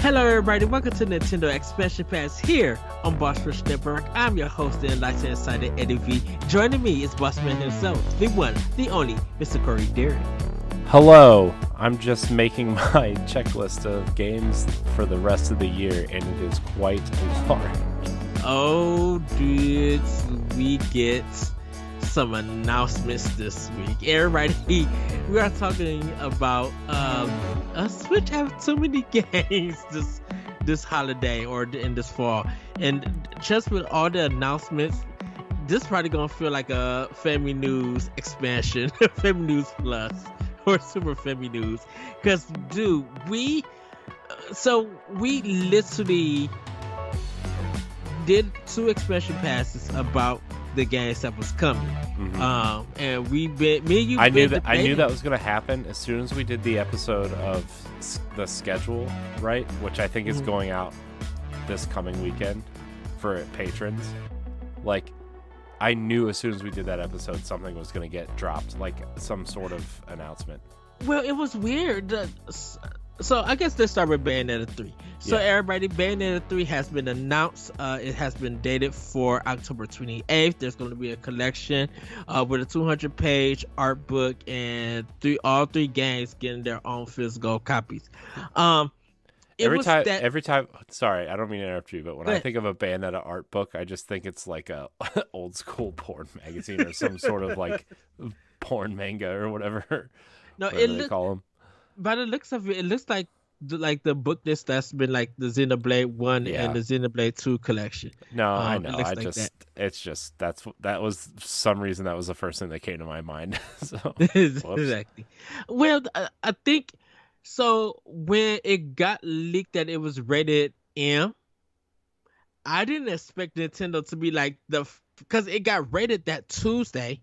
Hello, everybody. Welcome to Nintendo Expansion Pass here on Boss Rush Network. I'm your host and Enlightened Insider Eddie V. Joining me is Bossman himself, the one, the only, Mr. Corey Deering. Hello. I'm just making my checklist of games for the rest of the year, and it is quite large. Oh, did we get some announcements this week? Everybody, we are talking about Switch have too many games this holiday or in this fall, and just with all the announcements, this probably gonna feel like a Family News expansion, Family News Plus or Super Family News, because dude, we literally did 2 expansion passes about the games that was coming. Mm-hmm. And me and you. I knew that was going to happen as soon as we did the episode of the schedule, right? Which I think is going out this coming weekend for patrons. Like, I knew as soon as we did that episode, something was going to get dropped, like some sort of announcement. Well, it was weird. So I guess let's start with Bayonetta 3. So everybody, Bayonetta 3 has been announced. It has been dated for October 28th. There's going to be a collection with a 200-page art book and all three games getting their own physical copies. Every time, sorry, I don't mean to interrupt you, but when I think of a Bayonetta art book, I just think it's like a old school porn magazine or some sort of like porn manga or whatever. No, whatever they call them. By the looks of it, it looks like the book list that's been like the Xenoblade 1 and the Xenoblade 2 collection. No, I know. That was some reason that was the first thing that came to my mind. So, exactly. Well, I think so. When it got leaked that it was rated M, I didn't expect Nintendo to be like because it got rated that Tuesday,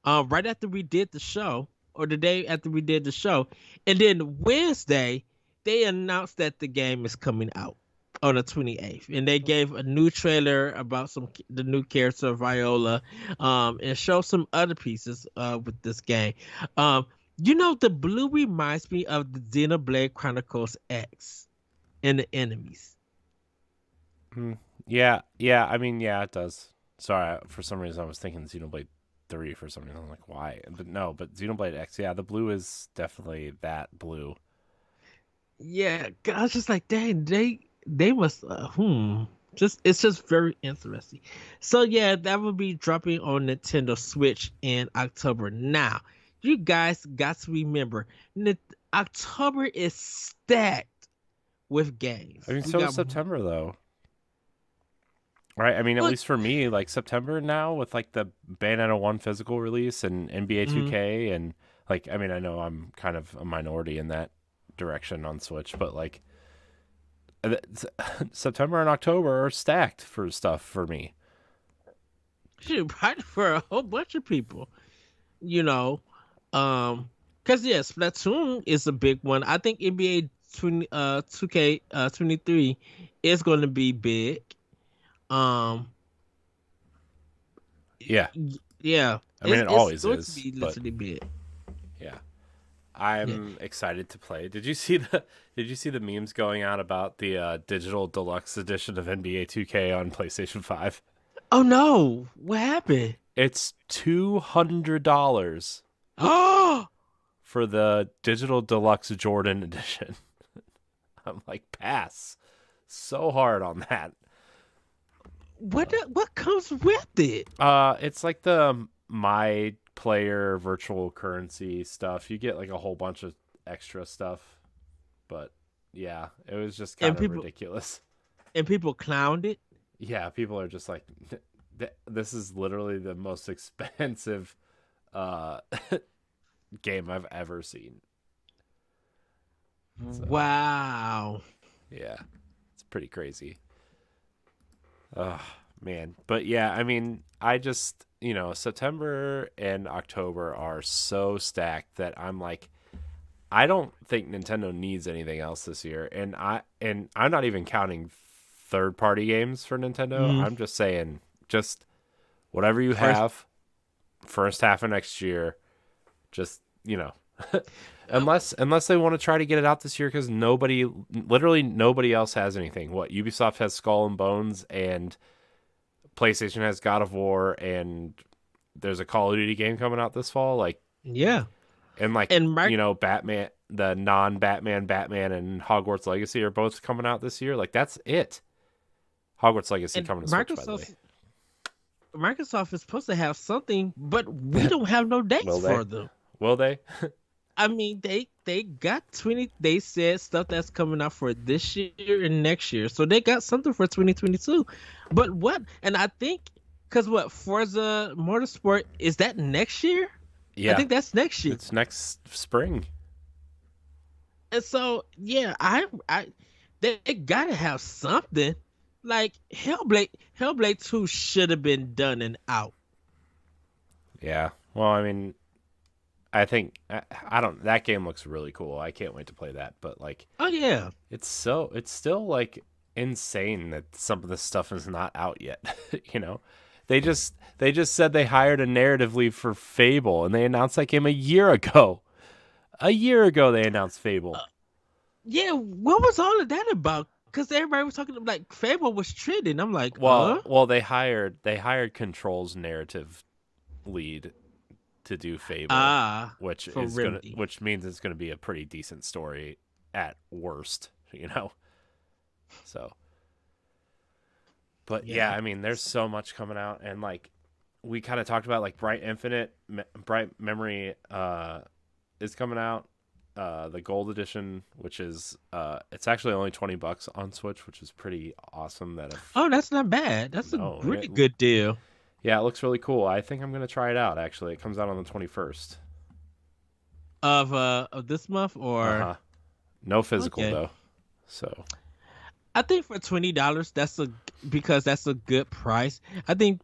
right after we did the show. Or the day after we did the show, and then Wednesday they announced that the game is coming out on the 28th, and they gave a new trailer about the new character Viola, and show some other pieces with this game. The blue reminds me of the Xenoblade Chronicles X and the enemies. Yeah. I mean, yeah, it does. Sorry, for some reason I was thinking Xenoblade 3 for some reason. I'm like, why? But Xenoblade X, yeah, the blue is definitely that blue. Yeah, I was just like, dang, they must it's just very interesting. So yeah, that will be dropping on Nintendo Switch in October. Now, you guys got to remember, October is stacked with games. I mean, so is September though. Right, I mean, at least for me, like September now with like the Bayonetta 1 physical release and NBA 2K and like, I mean, I know I'm kind of a minority in that direction on Switch, but like September and October are stacked for stuff for me. Shoot, probably for a whole bunch of people, because yes, Splatoon is a big one. I think NBA 2K 23 is going to be big. Yeah. I mean, it always is. To be literally big. Yeah, I'm excited to play. Did you see the memes going out about the digital deluxe edition of NBA 2K on PlayStation 5? Oh no! What happened? It's $200. Oh, for the digital deluxe Jordan edition. I'm like, pass. So hard on that. What comes with it? It's like the My Player virtual currency stuff. You get like a whole bunch of extra stuff, but yeah, it was just kind of ridiculous. And people clowned it. Yeah, people are just like, this is literally the most expensive game I've ever seen. So, wow. Yeah, it's pretty crazy. Oh, man. But yeah, I mean, I just, September and October are so stacked that I'm like, I don't think Nintendo needs anything else this year. And I'm not even counting third-party games for Nintendo. I'm just saying, just whatever you have, first half of next year, just, Unless they want to try to get it out this year, because literally nobody else has anything. What, Ubisoft has Skull and Bones, and PlayStation has God of War, and there's a Call of Duty game coming out this fall. Like, Yeah, and like, and Batman, the non-Batman Batman and Hogwarts Legacy are both coming out this year. Like, that's it. Hogwarts Legacy coming to Switch, by the way. Microsoft is supposed to have something, but we don't have no dates Will they? for them. Will they? I mean, they got 20. They said stuff that's coming out for this year and next year, so they got something for 2022. But what? And I think because what Forza Motorsport is that next year? I Yeah, think that's next year. it's next spring. And so yeah, they gotta have something. Like Hellblade 2 should have been done and out. Yeah. Well, I mean, I think I don't. That game looks really cool. I can't wait to play that. But like, Oh yeah. it's still like insane that some of this stuff is not out yet. you know, they just said they hired a narrative lead for Fable, and they announced that game a year ago. A year ago, they announced Fable. Yeah, what was all of that about? Because everybody was talking like Fable was trending. I'm like, Well, they hired Control's narrative lead to do Fable, which for is Remedy. which means it's gonna be a pretty decent story at worst. So, but yeah, Yeah. I mean, there's so much coming out, and like we kind of talked about, like Bright Memory is coming out. The gold edition, which is it's actually only $20 on Switch, which is pretty awesome. Oh, that's not bad. That's a No, really good deal. yeah, it looks really cool. I think I'm gonna try it out. Actually, it comes out on the 21st. Of this month Uh or huh. No physical okay. though. So I think for $20, because that's a good price. I think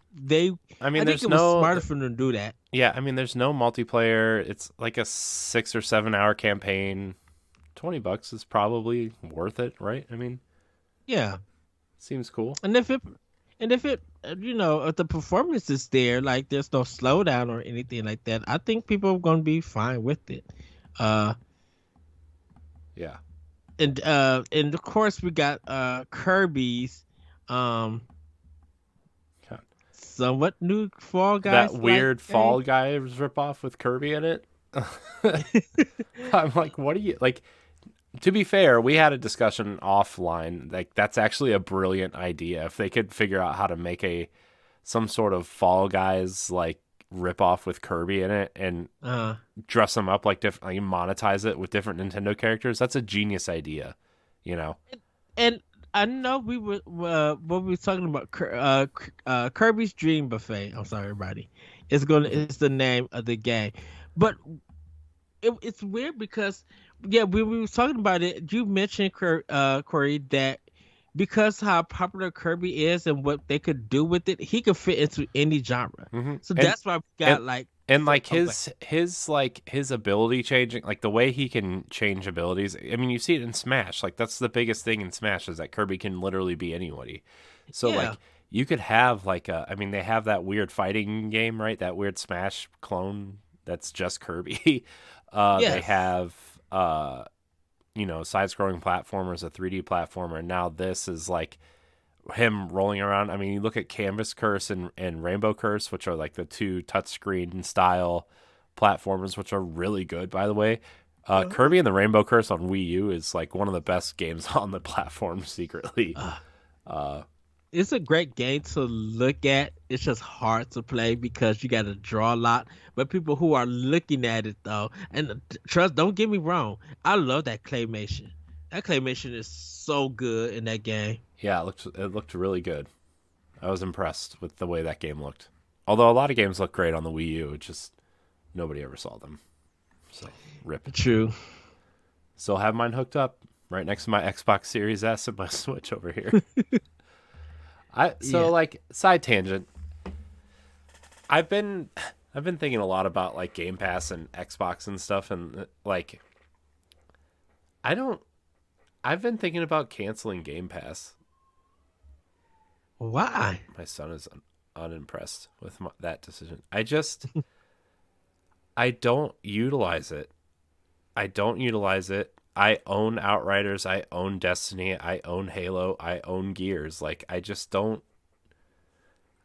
I mean, it was smarter for them to do that. yeah, I mean, there's no multiplayer. It's like a 6 or 7 hour campaign. $20 is probably worth it, right? I mean, Yeah, seems cool. and if it if the performance is there, like there's no slowdown or anything like that, I think people are gonna be fine with it. Uh, Yeah. and of course we got Kirby's um God. somewhat new Fall That Guys like weird game. Fall Guys ripoff with Kirby in it. I'm like, what do you like? To be fair, we had a discussion offline. Like, that's actually a brilliant idea. If they could figure out how to make some sort of Fall Guys like ripoff with Kirby in it, and uh, dress them up like different, like monetize it with different Nintendo characters, that's a genius idea. You know? and I know we were what we were talking about Kirby's Dream Buffet. I'm sorry, everybody. Mhm. It's the name of the game, but it's weird because yeah, when we were talking about it, you mentioned Corey, that because how popular Kirby is and what they could do with it, he could fit into any genre. Mhm. So And that's why we and got like and so like I'm like, his ability changing, like the way he can change abilities. I mean, you see it in Smash. Like, that's the biggest thing in Smash, is that Kirby can literally be anybody. So yeah, like, you could have like I mean, they have that weird fighting game, right? That weird Smash clone that's just Kirby. They yes, have side-scrolling platformers, a 3D platformer. And now this is like him rolling around. I mean, you look at Canvas Curse and Rainbow Curse, which are like the two touchscreen style platformers, which are really good, by the way. uh, Kirby and the Rainbow Curse on Wii U is like one of the best games on the platform secretly. uh, Uh, it's a great game to look at. It's just hard to play because you got to draw a lot. But people who are looking at it though, and trust, don't get me wrong, I love that claymation. That claymation is so good in that game. yeah, it looked really good. I was impressed with the way that game looked. Although a lot of games look great on the Wii U, it just nobody ever saw them. So rip. True. Still have mine hooked up right next to my Xbox Series S and my Switch over here. So Yeah. like, side tangent. I've been I've been thinking a lot about like Game Pass and Xbox and stuff, and like, I don't I've been thinking about canceling Game Pass. Why? My son is unimpressed with that decision. I don't utilize it. I don't utilize it. I own Outriders, I own Destiny, I own Halo, I own Gears. Like I just don't.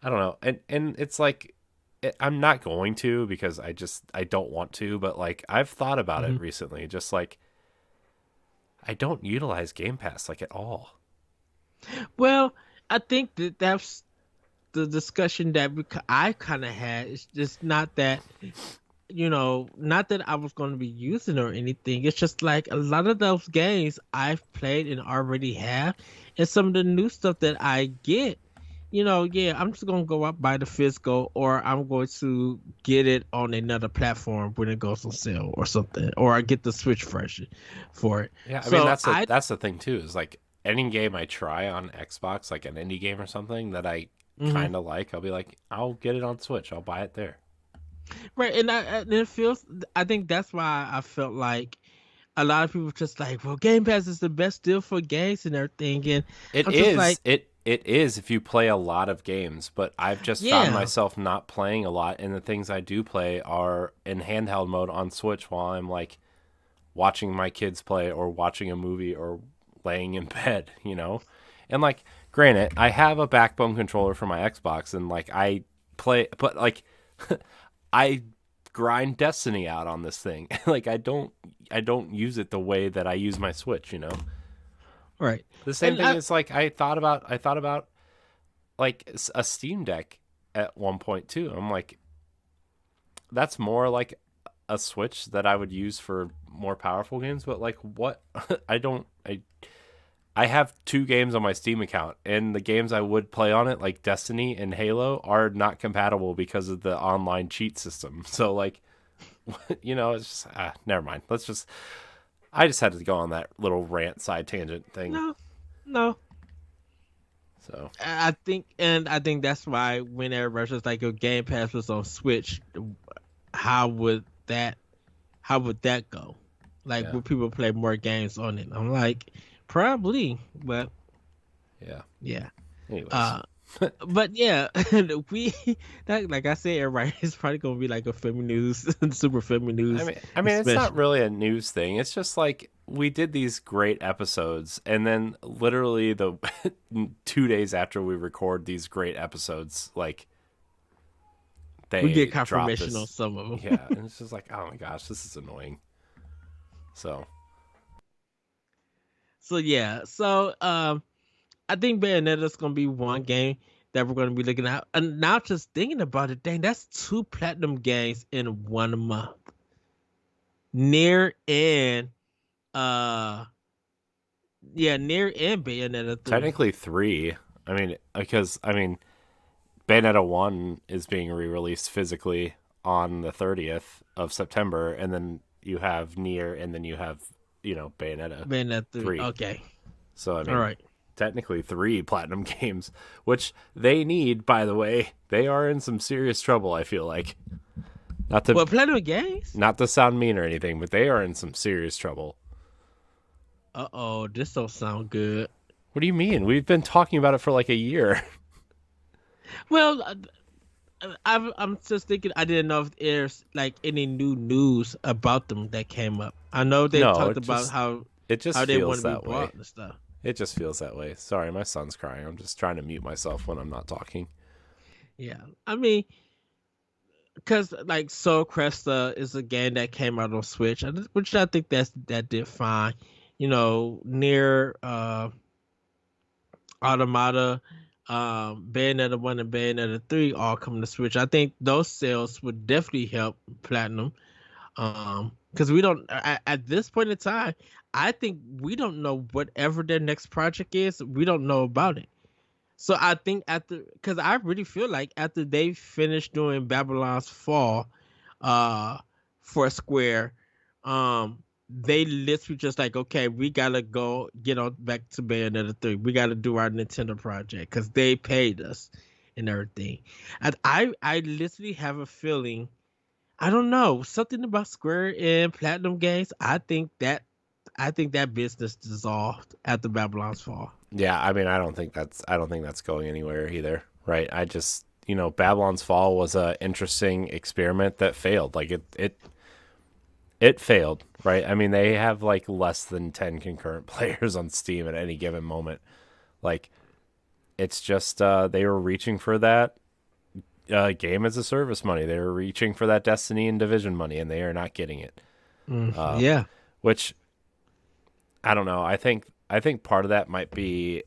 I don't know, and it's like I'm not going to because I don't want to. But like I've thought about it Hmm. recently, just like I don't utilize Game Pass like at all. Well, I think that that's the discussion that I kind of had. It's just not that, not that I was going to be using or anything. It's just like a lot of those games I've played and already have, and some of the new stuff that I get, yeah, I'm just going to go out buy the physical, or I'm going to get it on another platform when it goes on sale or something, or I get the Switch version for it. Yeah, I mean So I, that's the thing too. Is like any game I try on Xbox, like an indie game or something that I mhm. kind of like, I'll be like, I'll get it on Switch. I'll buy it there. Right, and it feels. I think that's why I felt like a lot of people just like, well, Game Pass is the best deal for games and everything, and It I'm just like, is. It is if you play a lot of games, but I've just found yeah, myself not playing a lot, and the things I do play are in handheld mode on Switch while I'm like watching my kids play or watching a movie or laying in bed, you know? And like granted, I have a backbone controller for my Xbox and like I play but like I grind Destiny out on this thing. Like I don't use it the way that I use my Switch, you know. right, The same and thing is like I thought about like a Steam Deck at one point too. I'm like that's more like a Switch that I would use for more powerful games, but like what I don't I have two games on my Steam account, and the games I would play on it, like Destiny and Halo, are not compatible because of the online cheat system. So like, it's just never mind. I just had to go on that little rant side tangent thing. no, no, So I think that's why when everybody's just like, your Game Pass was on Switch, how would that, how would that go? Like, yeah, would people play more games on it? I'm like, probably, but yeah. yeah. Anyways, Uh, but yeah, we that, like I said, everybody is probably gonna be like a family news, super family I news, mean, I mean, it's not especially. really a news thing. It's just like we did these great episodes, and then literally the 2 days after we record these great episodes, like We get they drop confirmation on this. some of them. Yeah, and it's just like, oh my gosh, this is annoying. So So yeah, I think Bayonetta is gonna be one game that we're gonna be looking at. And now just thinking about it, dang, that's two platinum games in 1 month. Near and uh Near and Bayonetta 3. technically three. I mean, because Bayonetta one is being re-released physically on the 30th of September, and then you have Nier, and then you have Bayonetta Bayonetta 3. 3. Okay. So I All mean, right. technically three platinum games, which they need. By the way, they are in some serious trouble. I feel like not to Well, platinum games? not to sound mean or anything, but they are in some serious trouble. Uh-oh, this don't sound good. What do you mean? We've been talking about it for like a year. Well, I'm just thinking, I didn't know if there's like any new news about them that came up. I know they No, talked about it just how they want feels to be that way. bought and stuff. It just feels that way. Sorry, my son's crying. I'm just trying to mute myself when I'm not talking. Yeah, I mean, because like Soul Cresta is a game that came out on Switch, which I think that did fine. Near Automata, Bayonetta 1 and Bayonetta 3 all coming to Switch. I think those sales would definitely help Platinum. Because we don't at this point in time, I think we don't know whatever their next project is. We don't know about it. So I think because I really feel like after they finish doing Babylon's Fall, uh, for Square, they literally just like, okay, we gotta go get on back to Bayonetta 3. We gotta do our Nintendo project because they paid us and everything. And I literally have a feeling, I don't know, something about Square and Platinum Games. I think that business dissolved after Babylon's Fall. Yeah, I mean, I don't think that's going anywhere either. Right? I just Babylon's Fall was a interesting experiment that failed. Like it it failed, right? I mean, they have like less than 10 concurrent players on Steam at any given moment. Like, it's just they were reaching for that game as a service money. They were reaching for that Destiny and Division money, and they are not getting it. Yeah. Which I don't know. I think part of that might be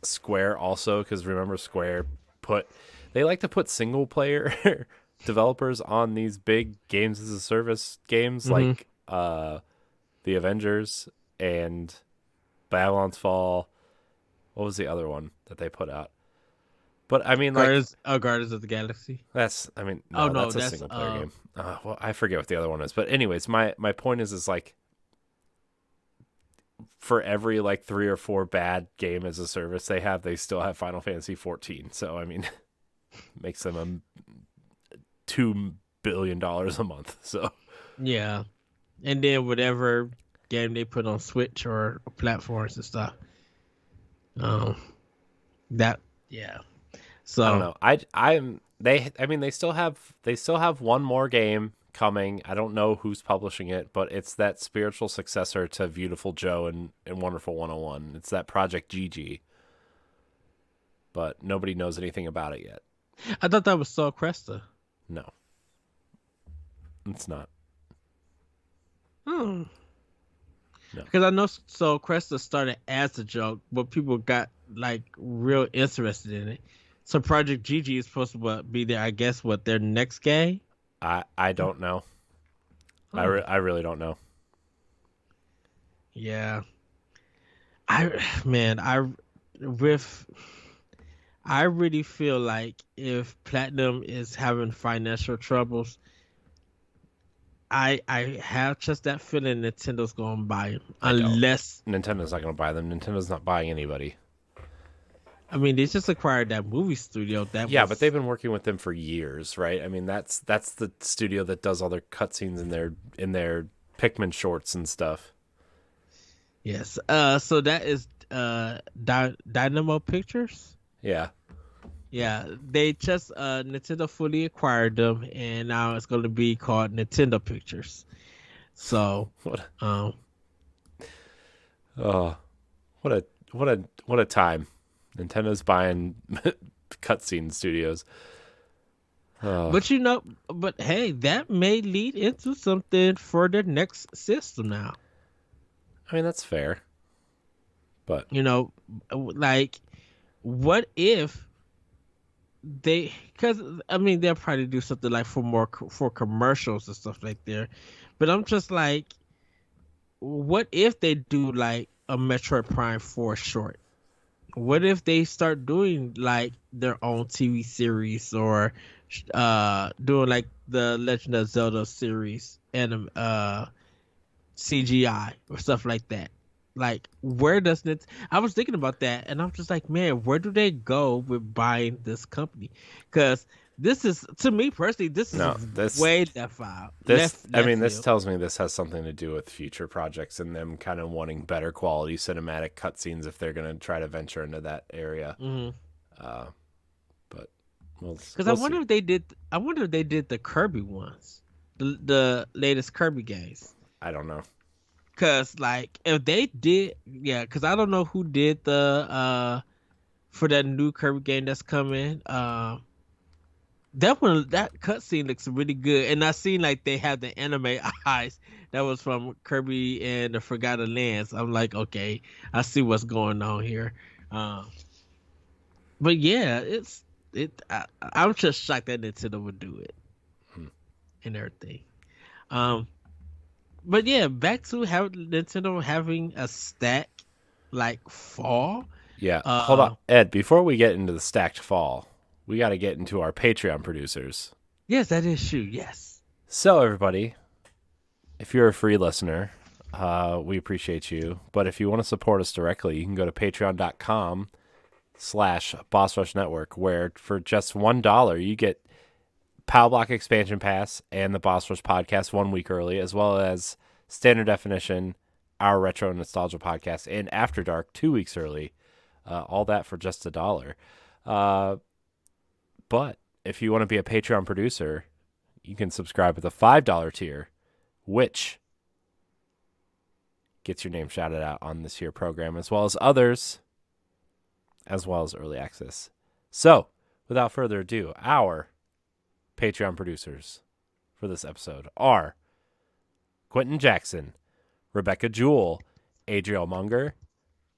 Square also, because remember Square put they like to put single player developers on these big games as a service games Mm-hmm. like the Avengers and Babylon's Fall. What was the other one that they put out? But I mean, like Guardians of the Galaxy. I mean, Oh no, no, that's a that's single player game. Well, I forget what the other one is. But anyways, my point is like for every like 3 or 4 bad game as a service they still have Final Fantasy 14. So I mean, makes them $2 billion a month. So yeah. And then whatever game they put on Switch or platforms and stuff. Um, that yeah. I don't So know. I'm they. I mean, they still have one more game coming. I don't know who's publishing it, but it's that spiritual successor to Beautiful Joe and Wonderful 101. It's that Project GG, but nobody knows anything about it yet. I thought that was Soul Cresta. No, it's not. Hmm. No. Because I know Soul Cresta started as a joke, but people got like real interested in it. So Project GG is supposed to be there. I guess what their next game. I don't know. Oh I really don't know. yeah. I man with I really feel like if Platinum is having financial troubles, I have just that feeling Nintendo's gonna buy him I don't. unless Nintendo's not going to buy them. Nintendo's not buying anybody. I mean they just acquired that movie studio that Yeah, but was they've been working with them for years, right? I mean, that's the studio that does all their cutscenes in their Pikmin shorts and stuff. yes. So that is Dynamo Pictures. Yeah. Yeah, they just Nintendo fully acquired them, and now it's going to be called Nintendo Pictures. So, What? um, Oh, what a time! Nintendo's buying cutscene studios. Oh, but but hey, that may lead into something for their next system now. I mean that's fair, but You know, like what if because I mean they'll probably do something like for commercials and stuff like there, but I'm just like, what if they do like a Metroid Prime 4 short? What if they start doing like their own TV series or doing like the Legend of Zelda series and CGI or stuff like that? Like where does it I was thinking about that and I'm just like, man, where do they go with buying this company? Because this is to me personally, this is no, this way left out. this I Left mean this field. tells me this has something to do with future projects and them kind of wanting better quality cinematic cutscenes if they're going to try to venture into that area. Mm-hmm. Uh, but Because we'll see. I wonder if they did the Kirby ones, the latest Kirby games. I don't know. Cause like if they did, yeah. Cause I don't know who did the for that new Kirby game that's coming. That cutscene looks really good, and I seen like they have the anime eyes that was from Kirby and the Forgotten Lands. I'm like, okay, I see what's going on here. Um, but yeah, I'm just shocked that Nintendo would do it Hmm. and everything. Um, but yeah, back to how Nintendo having a stack like fall. Yeah, hold on, Uh, Ed. Before we get into the stacked fall, we got to get into our Patreon producers. yes, that is true. Yes. So, everybody, if you're a free listener, we appreciate you. But if you want to support us directly, you can go to patreon.com/Boss Rush Network, where for just $1, you get Pow Block Expansion Pass and the Boss Rush podcast 1 week early, as well as Standard Definition, our Retro Nostalgia podcast, and After Dark 2 weeks early. All that for just $1. But if you want to be a Patreon producer, you can subscribe with a $5 tier, which gets your name shouted out on this here program, as well as others, as well as early access. So, without further ado, our Patreon producers for this episode are Quentin Jackson, Rebecca Jewell, Adriel Munger,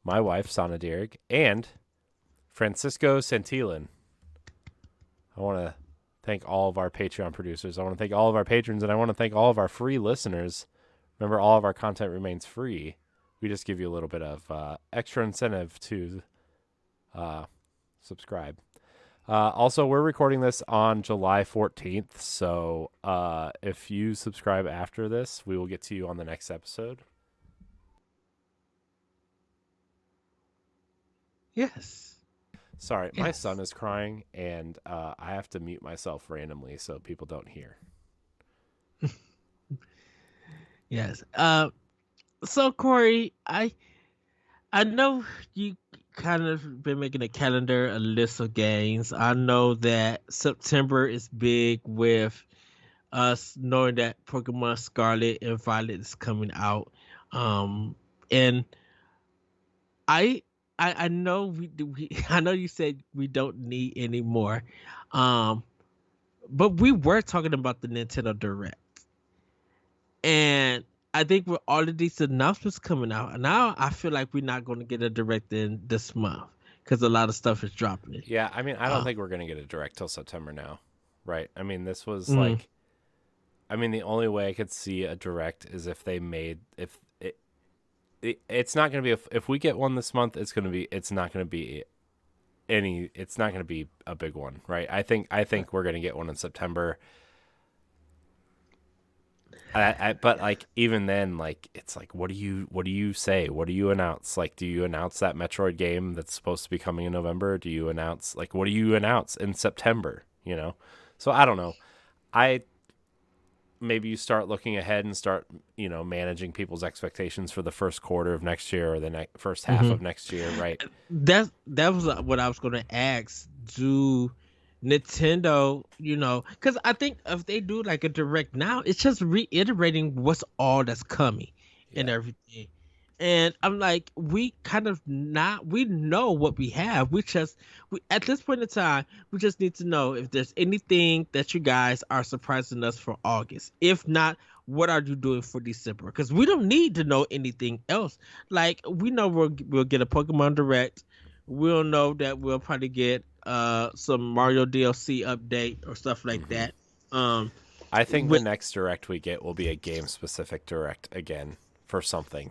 my wife, Sana Dierig, and Francisco Santillan. I want to thank all of our Patreon producers. I want to thank all of our patrons, and I want to thank all of our free listeners. Remember, all of our content remains free. We just give you a little bit of extra incentive to subscribe. Also, we're recording this on July 14th, so if you subscribe after this, we will get to you on the next episode. Yes. Sorry, my son is crying, and I have to mute myself randomly so people don't hear. Yes. So Corey, I know you kind of been making a calendar, a list of games. I know that September is big with us knowing that Pokemon Scarlet and Violet is coming out. And I know I know you said we don't need any more. But we were talking about the Nintendo Direct. And I think with all of these announcements coming out, now I feel like we're not going to get a direct in this month because a lot of stuff is dropping. Yeah, I mean, I don't think we're going to get a direct till September now, right? I mean, this was Mhm. the only way I could see a direct is if they made, it's not going to be, if we get one this month, it's not going to be a big one, right? I think we're going to get one in September. But like even then, like it's like what do you say? What do you announce? Like, do you announce that Metroid game that's supposed to be coming in November? Do you announce what do you announce in September? You know, so I don't know. Maybe you start looking ahead and start managing people's expectations for the first quarter of next year or the first half Mhm. of next year, right? That was what I was going to ask. Do Nintendo, because I think if they do like a direct now, it's just reiterating what's all that's coming and Yeah. everything. And I'm like, we kind of not, we know what we have. At this point in time, we just need to know if there's anything that you guys are surprising us for August. If not, what are you doing for December? Because we don't need to know anything else. Like, we know we'll get a Pokemon Direct. We'll know that we'll probably get some Mario DLC update or stuff like Mm-hmm. that. Um, I think the with next direct we get will be a game specific direct again for something.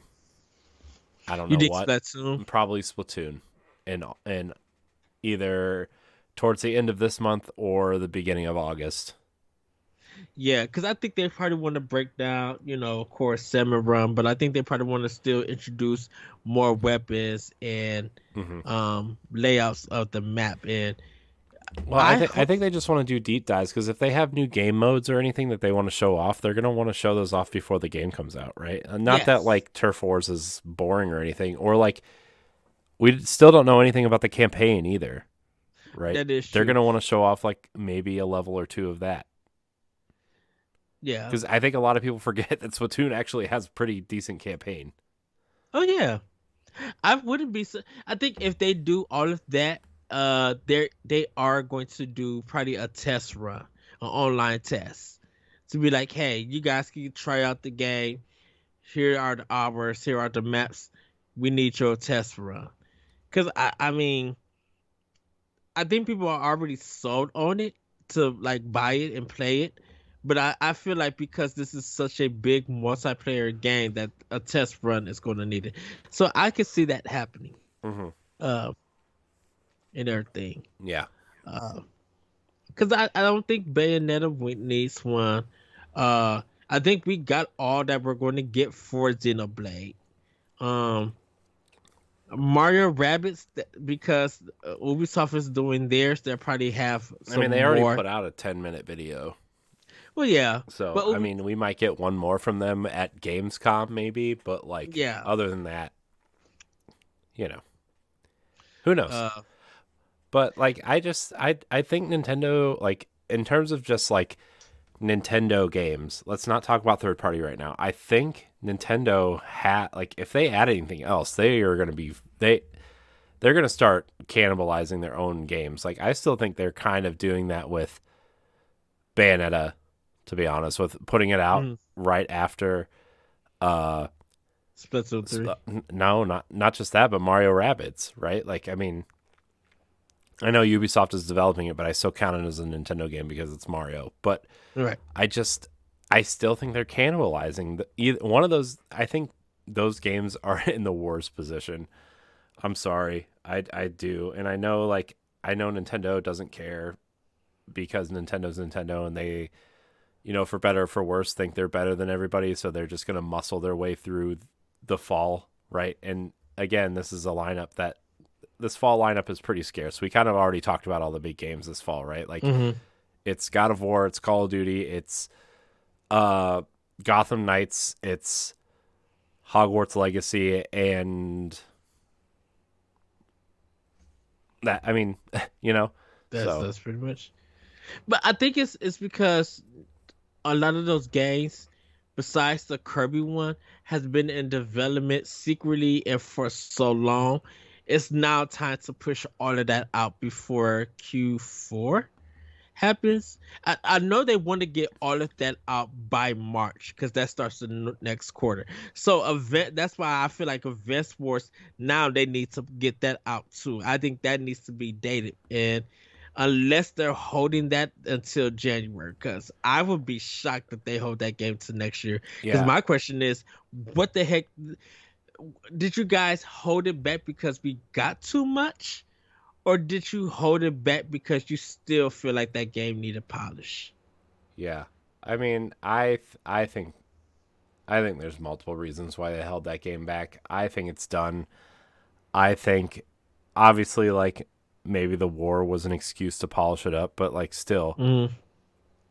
I don't you know think what. Splatoon? Probably Splatoon, and either towards the end of this month or the beginning of August. Yeah, because I think they probably want to break down, of course, Salmon Run, but I think they probably want to still introduce more weapons and Mm-hmm. layouts of the map. And Well, I I think I hope, think they just want to do deep dives because if they have new game modes or anything that they want to show off, they're gonna want to show those off before the game comes out, right? And not that yes, like Turf Wars is boring or anything, or like we still don't know anything about the campaign either, right? that is They're true. gonna want to show off like maybe a level or two of that Yeah. because I think a lot of people forget that Splatoon actually has a pretty decent campaign. Oh yeah. I wouldn't be. I think if they do all of that, they are going to do probably a test run, an online test, to be like, hey, you guys can try out the game. Here are the hours. Here are the maps. We need your test run. Because I mean, I think people are already sold on it to like buy it and play it. But I feel like because this is such a big multiplayer game that a test run is going to need it. So I can see that happening. Mm-hmm. Uh, and everything. Yeah. Because I don't think Bayonetta needs one. I think we got all that we're going to get for Xenoblade. Um, Mario Rabbits, because Ubisoft is doing theirs, they'll probably have I mean, some they already more. put out a 10-minute video. Well, yeah, So, but I mean, we might get one more from them at Gamescom maybe, but like yeah, other than that, you know, who knows? uh, But like I think Nintendo like in terms of just like Nintendo games. Let's not talk about third party right now. I think Nintendo like if they add anything else, they are going to be they're going to start cannibalizing their own games. Like I still think they're kind of doing that with Bayonetta, to be honest, with putting it out Mm. right after uh Splatoon 3. no, not just that, but Mario Rabbids, right? Like I mean, I know Ubisoft is developing it, but I still count it as a Nintendo game because it's Mario. But Right. I just I still think they're cannibalizing one of those. I think those games are in the worst position. I'm sorry, I do, and I know I know Nintendo doesn't care because Nintendo's Nintendo, and they for better or for worse think they're better than everybody, so they're just gonna muscle their way through the fall, right? And again, this fall lineup is pretty scarce. We kind of already talked about all the big games this fall, right? Like Mm-hmm. it's God of War, it's Call of Duty, it's uh Gotham Knights, it's Hogwarts Legacy, and that I mean, you know, That's so that's pretty much. But I think it's because a lot of those games, besides the Kirby one, has been in development secretly and for so long. It's now time to push all of that out before Q4 happens. I know they want to get all of that out by March because that starts the next quarter. So event that's why I feel like Event Wars now they need to get that out too. I think that needs to be dated and unless they're holding that until January because I would be shocked if they hold that game to next year. Because yeah, my question is, what the heck did you guys hold it back because we got too much? Or did you hold it back because you still feel like that game needed polish? yeah. I mean, I think there's multiple reasons why they held that game back. I think it's done. I think obviously like maybe the war was an excuse to polish it up, but like still, Mm.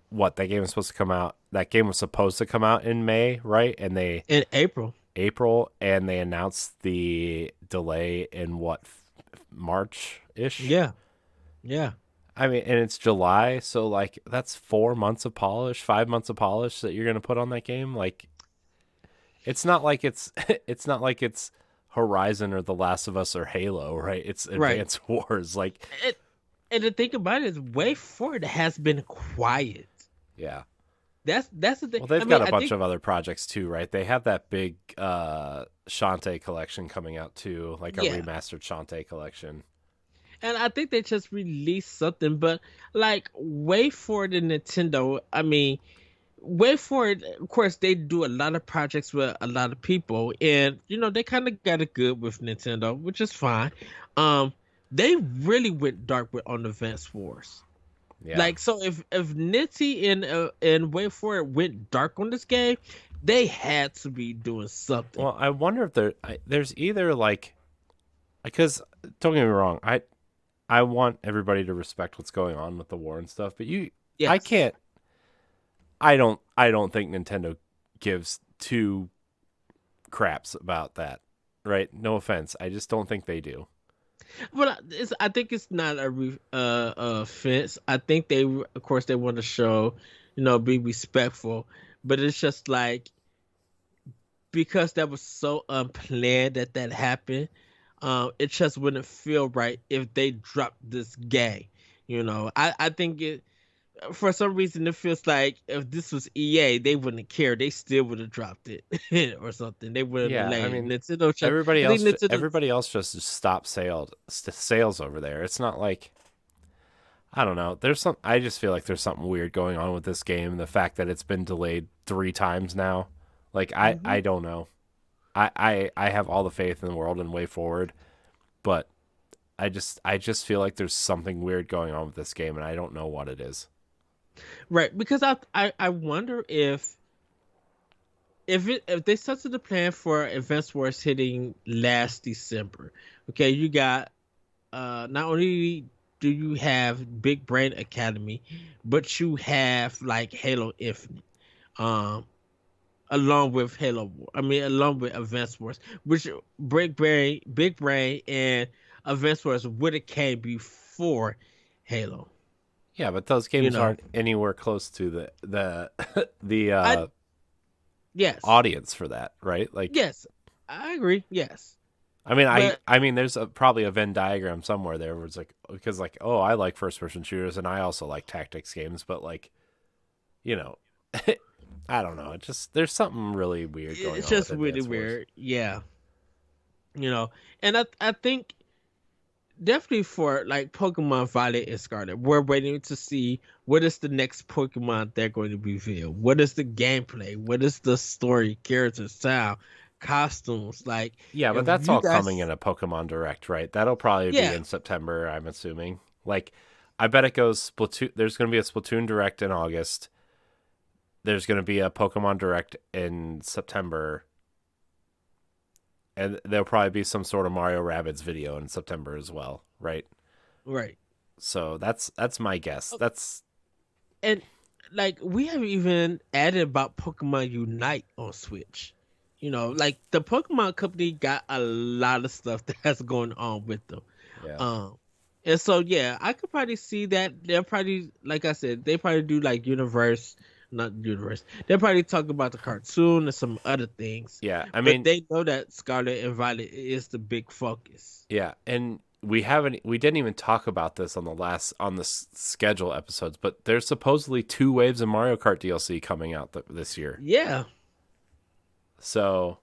what that game was supposed to come out. That game was supposed to come out in May, right? And they In April. April, and they announced the delay in what March ish. Yeah. Yeah. I mean, and it's July, so like that's 4 months of polish, 5 months of polish that you're gonna put on that game. Like, it's not like it's it's not like it's Horizon or The Last of Us or Halo, right? It's Right. Advance Wars. Like, And, and the thing about it is, Way Forward has been quiet. yeah. That's the thing. Well, I they've mean, got a I bunch think of other projects too, right? They have that big Shantae collection coming out too, like a yeah, remastered Shantae collection. and I think they just released something, but like Way Forward and Nintendo. I mean, Way Forward, of course, they do a lot of projects with a lot of people, and they kind of got it good with Nintendo, which is fine. Um, they really went dark with on Advance Wars. Yeah. Like, so if Nitty and Way Forward went dark on this game, they had to be doing something. Well, I wonder if there's either like because don't get me wrong, I want everybody to respect what's going on with the war and stuff, but I Yes, can't I don't think Nintendo gives two craps about that. Right? No offense. I just don't think they do. but I think it's not a offense. I think they, of course, they want to show, be respectful, but it's just like because that was so unplanned that happened. It just wouldn't feel right if they dropped this game. I think it for some reason it feels like if this was EA, they wouldn't care. They still would have dropped it or something. They wouldn't have Yeah, I laid mean Nintendo. I think Nintendo. everybody else just stopped sales over there. It's not like I don't know. I just feel like there's something weird going on with this game. The fact that it's been delayed 3 times now. Like Mhm. I don't know. I have all the faith in the world and Way Forward, but I just feel like there's something weird going on with this game and I don't know what it is. Right, because I wonder if they started the plan for Advance Wars hitting last December. Okay, you got not only do you have Big Brain Academy, but you have like Halo Infinite. Um along with along with Advance Wars, which Big Brain and Advance Wars would have came before Halo. Yeah, but those You games know, aren't anywhere close to the the I yes, audience for that, right? Like, yes, I agree. Yes, I mean, but I mean, there's probably a Venn diagram somewhere there where it's like because like, oh, I like first person shooters and I also like tactics games, but like, you know, I don't know. It just there's something really weird going it's on just with really Advance Wars. weird. Yeah, and I think definitely for like Pokemon Violet and Scarlet, we're waiting to see what is the next Pokemon they're going to reveal. What is the gameplay? What is the story, character, style, costumes? Like, Yeah, but if that's you all coming in guys, a Pokemon Direct, right? That'll probably be yeah, in September, I'm assuming. Like, I bet it goes Splatoon. There's going to be a Splatoon Direct in August. There's going to be a Pokemon Direct in September, and there'll probably be some sort of Mario Rabbids video in September as well, right? right. So that's my guess. Oh, That's and like we haven't even added about Pokemon Unite on Switch. Like the Pokemon company got a lot of stuff that's going on with them. yeah, Um, and so yeah, I could probably see that they'll probably, like I said, they probably do like universe, not universe. They'll probably talk about the cartoon and some other things, yeah. I but mean, they know that Scarlet and Violet is the big focus. yeah, and we didn't even talk about this on the schedule episodes, but there's supposedly two waves of Mario Kart DLC coming out this year. Yeah, So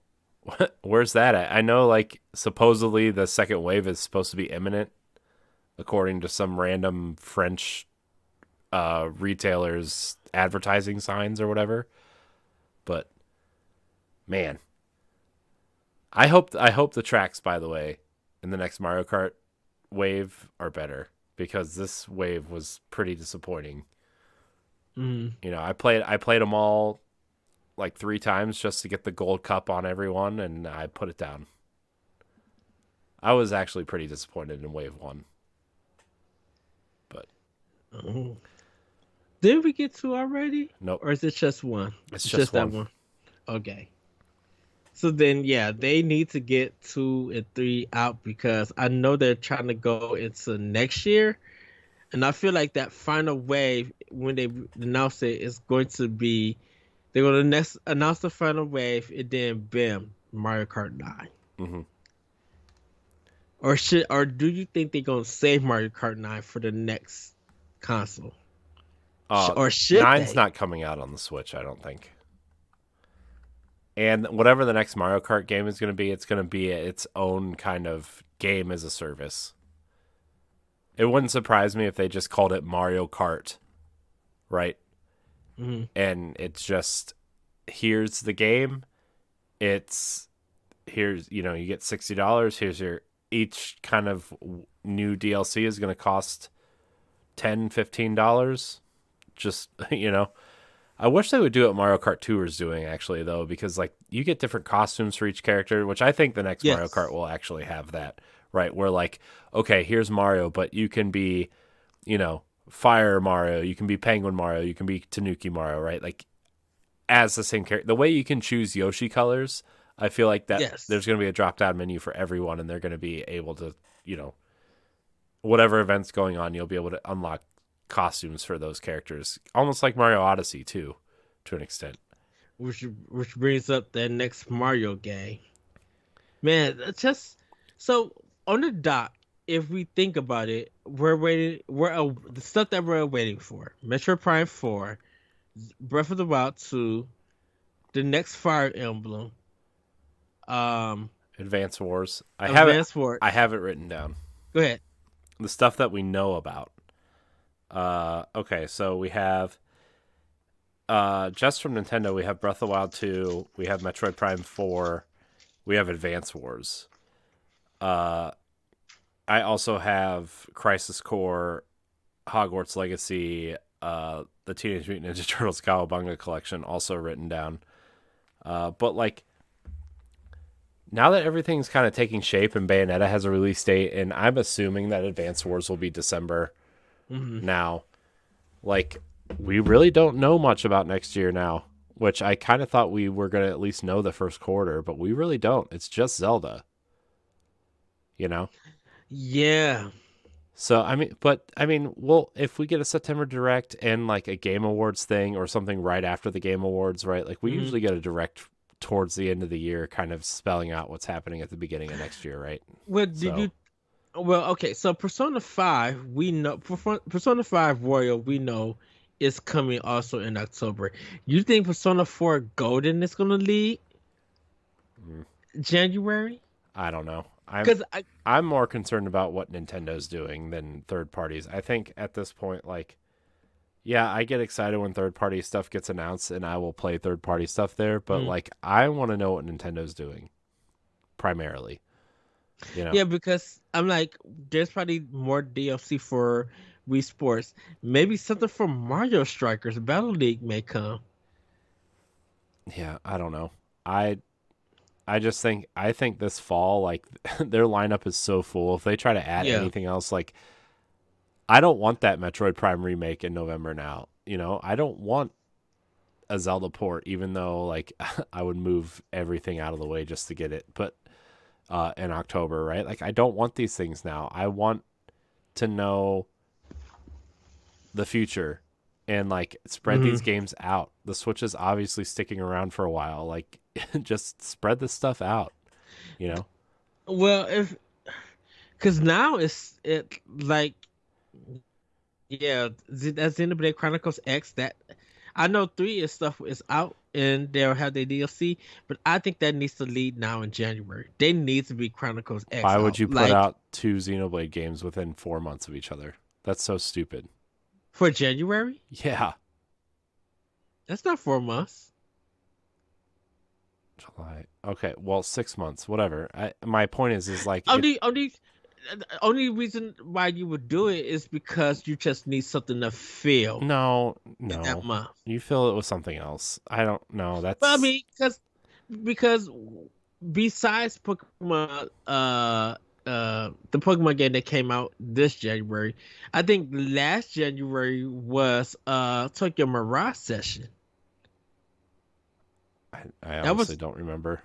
where's that at? I know like supposedly the second wave is supposed to be imminent, according to some random French retailers advertising signs or whatever. But man, I hope the tracks, by the way, in the next Mario Kart wave are better because this wave was pretty disappointing. mm, You know, I played them all like 3 times just to get the gold cup on everyone, and I put it down. I was actually pretty disappointed in wave one, but mhm. Did we get two already, nope, or is it just one? it's It's just just that one. one. Okay. So then, yeah, they need to get 2 and 3 out because I know they're trying to go into next year. And I feel like that final wave, when they announce it, is going to be they're going to next announce the final wave, and then bam, Mario Kart 9. Hmm. Or do you think they're going to save Mario Kart 9 for the next console? Uh, Or should Nine's they? not coming out on the Switch, I don't think. And whatever the next Mario Kart game is going to be, it's going to be its own kind of game as a service. It wouldn't surprise me if they just called it Mario Kart, right? Mhm. And it's just here's the game. It's here's you get $60. Here's your each kind of new DLC is going to cost $10-15. Just I wish they would do what Mario Kart 2 is doing actually though, because like you get different costumes for each character, which I think the next Mario Kart Yes. will actually have that, right? Where like, okay, here's Mario, but you can be, you know, Fire Mario, you can be Penguin Mario, you can be Tanuki Mario, right? Like as the same character. The way you can choose Yoshi colors, I feel like that Yes. there's going to be a drop down menu for everyone, and they're going to be able to, you know, whatever event's going on, you'll be able to unlock costumes for those characters, almost like Mario Odyssey too, to an extent. Which brings up that next Mario game. Man, that's just so on the dot. If we think about it, we're waiting. The stuff that we're waiting for: Metroid Prime 4, Breath of the Wild 2, the next Fire Emblem, um, Advance Wars. Advance Wars. I have it written down. Go ahead. The stuff that we know about. Okay, so we have just from Nintendo, we have Breath of the Wild 2, we have Metroid Prime 4, we have Advance Wars. Uh, I also have Crisis Core, Hogwarts Legacy, the Teenage Mutant Ninja Turtles Cowabunga collection also written down. But like now that everything's kind of taking shape and Bayonetta has a release date, and I'm assuming that Advance Wars will be December Hmm. now. Like we really don't know much about next year now, which I kind of thought we were going to at least know the first quarter, but we really don't. It's just Zelda, you know? Yeah, So well, if we get a September direct and like a Game Awards thing or something right after the Game Awards, right? Like we Hmm. usually get a direct towards the end of the year, kind of spelling out what's happening at the beginning of next year, right? Well, did So you? Well, okay. So Persona 5, we know Persona 5 Royal, we know is coming also in October. You think Persona 4 Golden is gonna lead mm, January? I don't know. Because I I'm more concerned about what Nintendo's doing than third parties. I think at this point, like, yeah, I get excited when third party stuff gets announced, and I will play third party stuff there. But mm, like, I want to know what Nintendo's doing primarily. You know, yeah, because I'm like, there's probably more DLC for Wii Sports. Maybe something from Mario Strikers Battle League may come. yeah, I don't know. I I think this fall, like, their lineup is so full. If they try to add Yeah. anything else, like, I don't want that Metroid Prime remake in November now. I don't want a Zelda port, even though like I would move everything out of the way just to get it. But in October, right? Like I don't want these things now. I want to know the future and like spread these Hmm. games out. The Switch is obviously sticking around for a while. Like just spread this stuff out, you know? Well, if because now it like yeah, that's Xenoblade Chronicles X. That I know 3 is stuff is out and they'll have their DLC, but I think that needs to lead now in January. They need to be Chronicles X Why would out you put like out two Xenoblade games within 4 months of each other? That's so stupid. for January. Yeah. That's not 4 months. July. Okay, well, 6 months, whatever. My point is like it. Only reason why you would do it is because you just need something to feel No, in that no. month. You fill it with something else. I don't know. But I That's mean, because besides Pokemon, the Pokemon game that came out this January, I think last January was Tokyo Mirage Session. I That honestly was don't remember.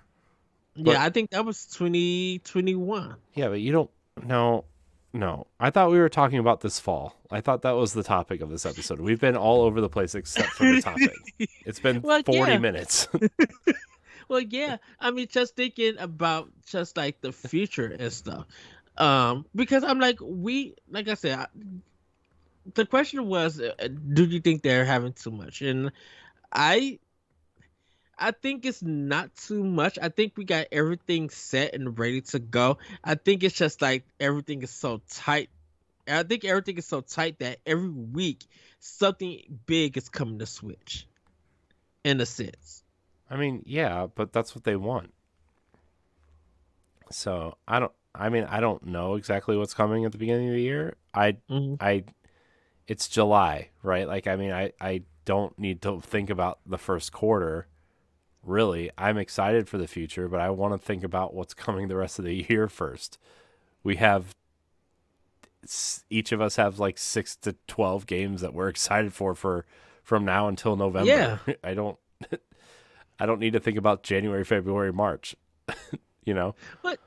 yeah, But I think that was 2021. yeah, but you don't. No, no. I thought we were talking about this fall. I thought that was the topic of this episode. We've been all over the place except for the topic. It's been Well, 40 yeah. minutes. Well, yeah. I mean, just thinking about just like the future and stuff. Because I'm like, like I said, the question was, do you think they're having too much? And I, I think it's not too much. I think we got everything set and ready to go. I think it's just like everything is so tight. I think everything is so tight that every week something big is coming to Switch. In a sense. I mean, yeah, but that's what they want. So I don't. I mean, I don't know exactly what's coming at the beginning of the year. Hmm. I, it's July, right? Like, I mean, I don't need to think about the first quarter. Really, I'm excited for the future, but I want to think about what's coming the rest of the year first. We have each of us have like 6 to 12 games that we're excited for from now until November. Yeah. I don't need to think about January, February, March. You know, But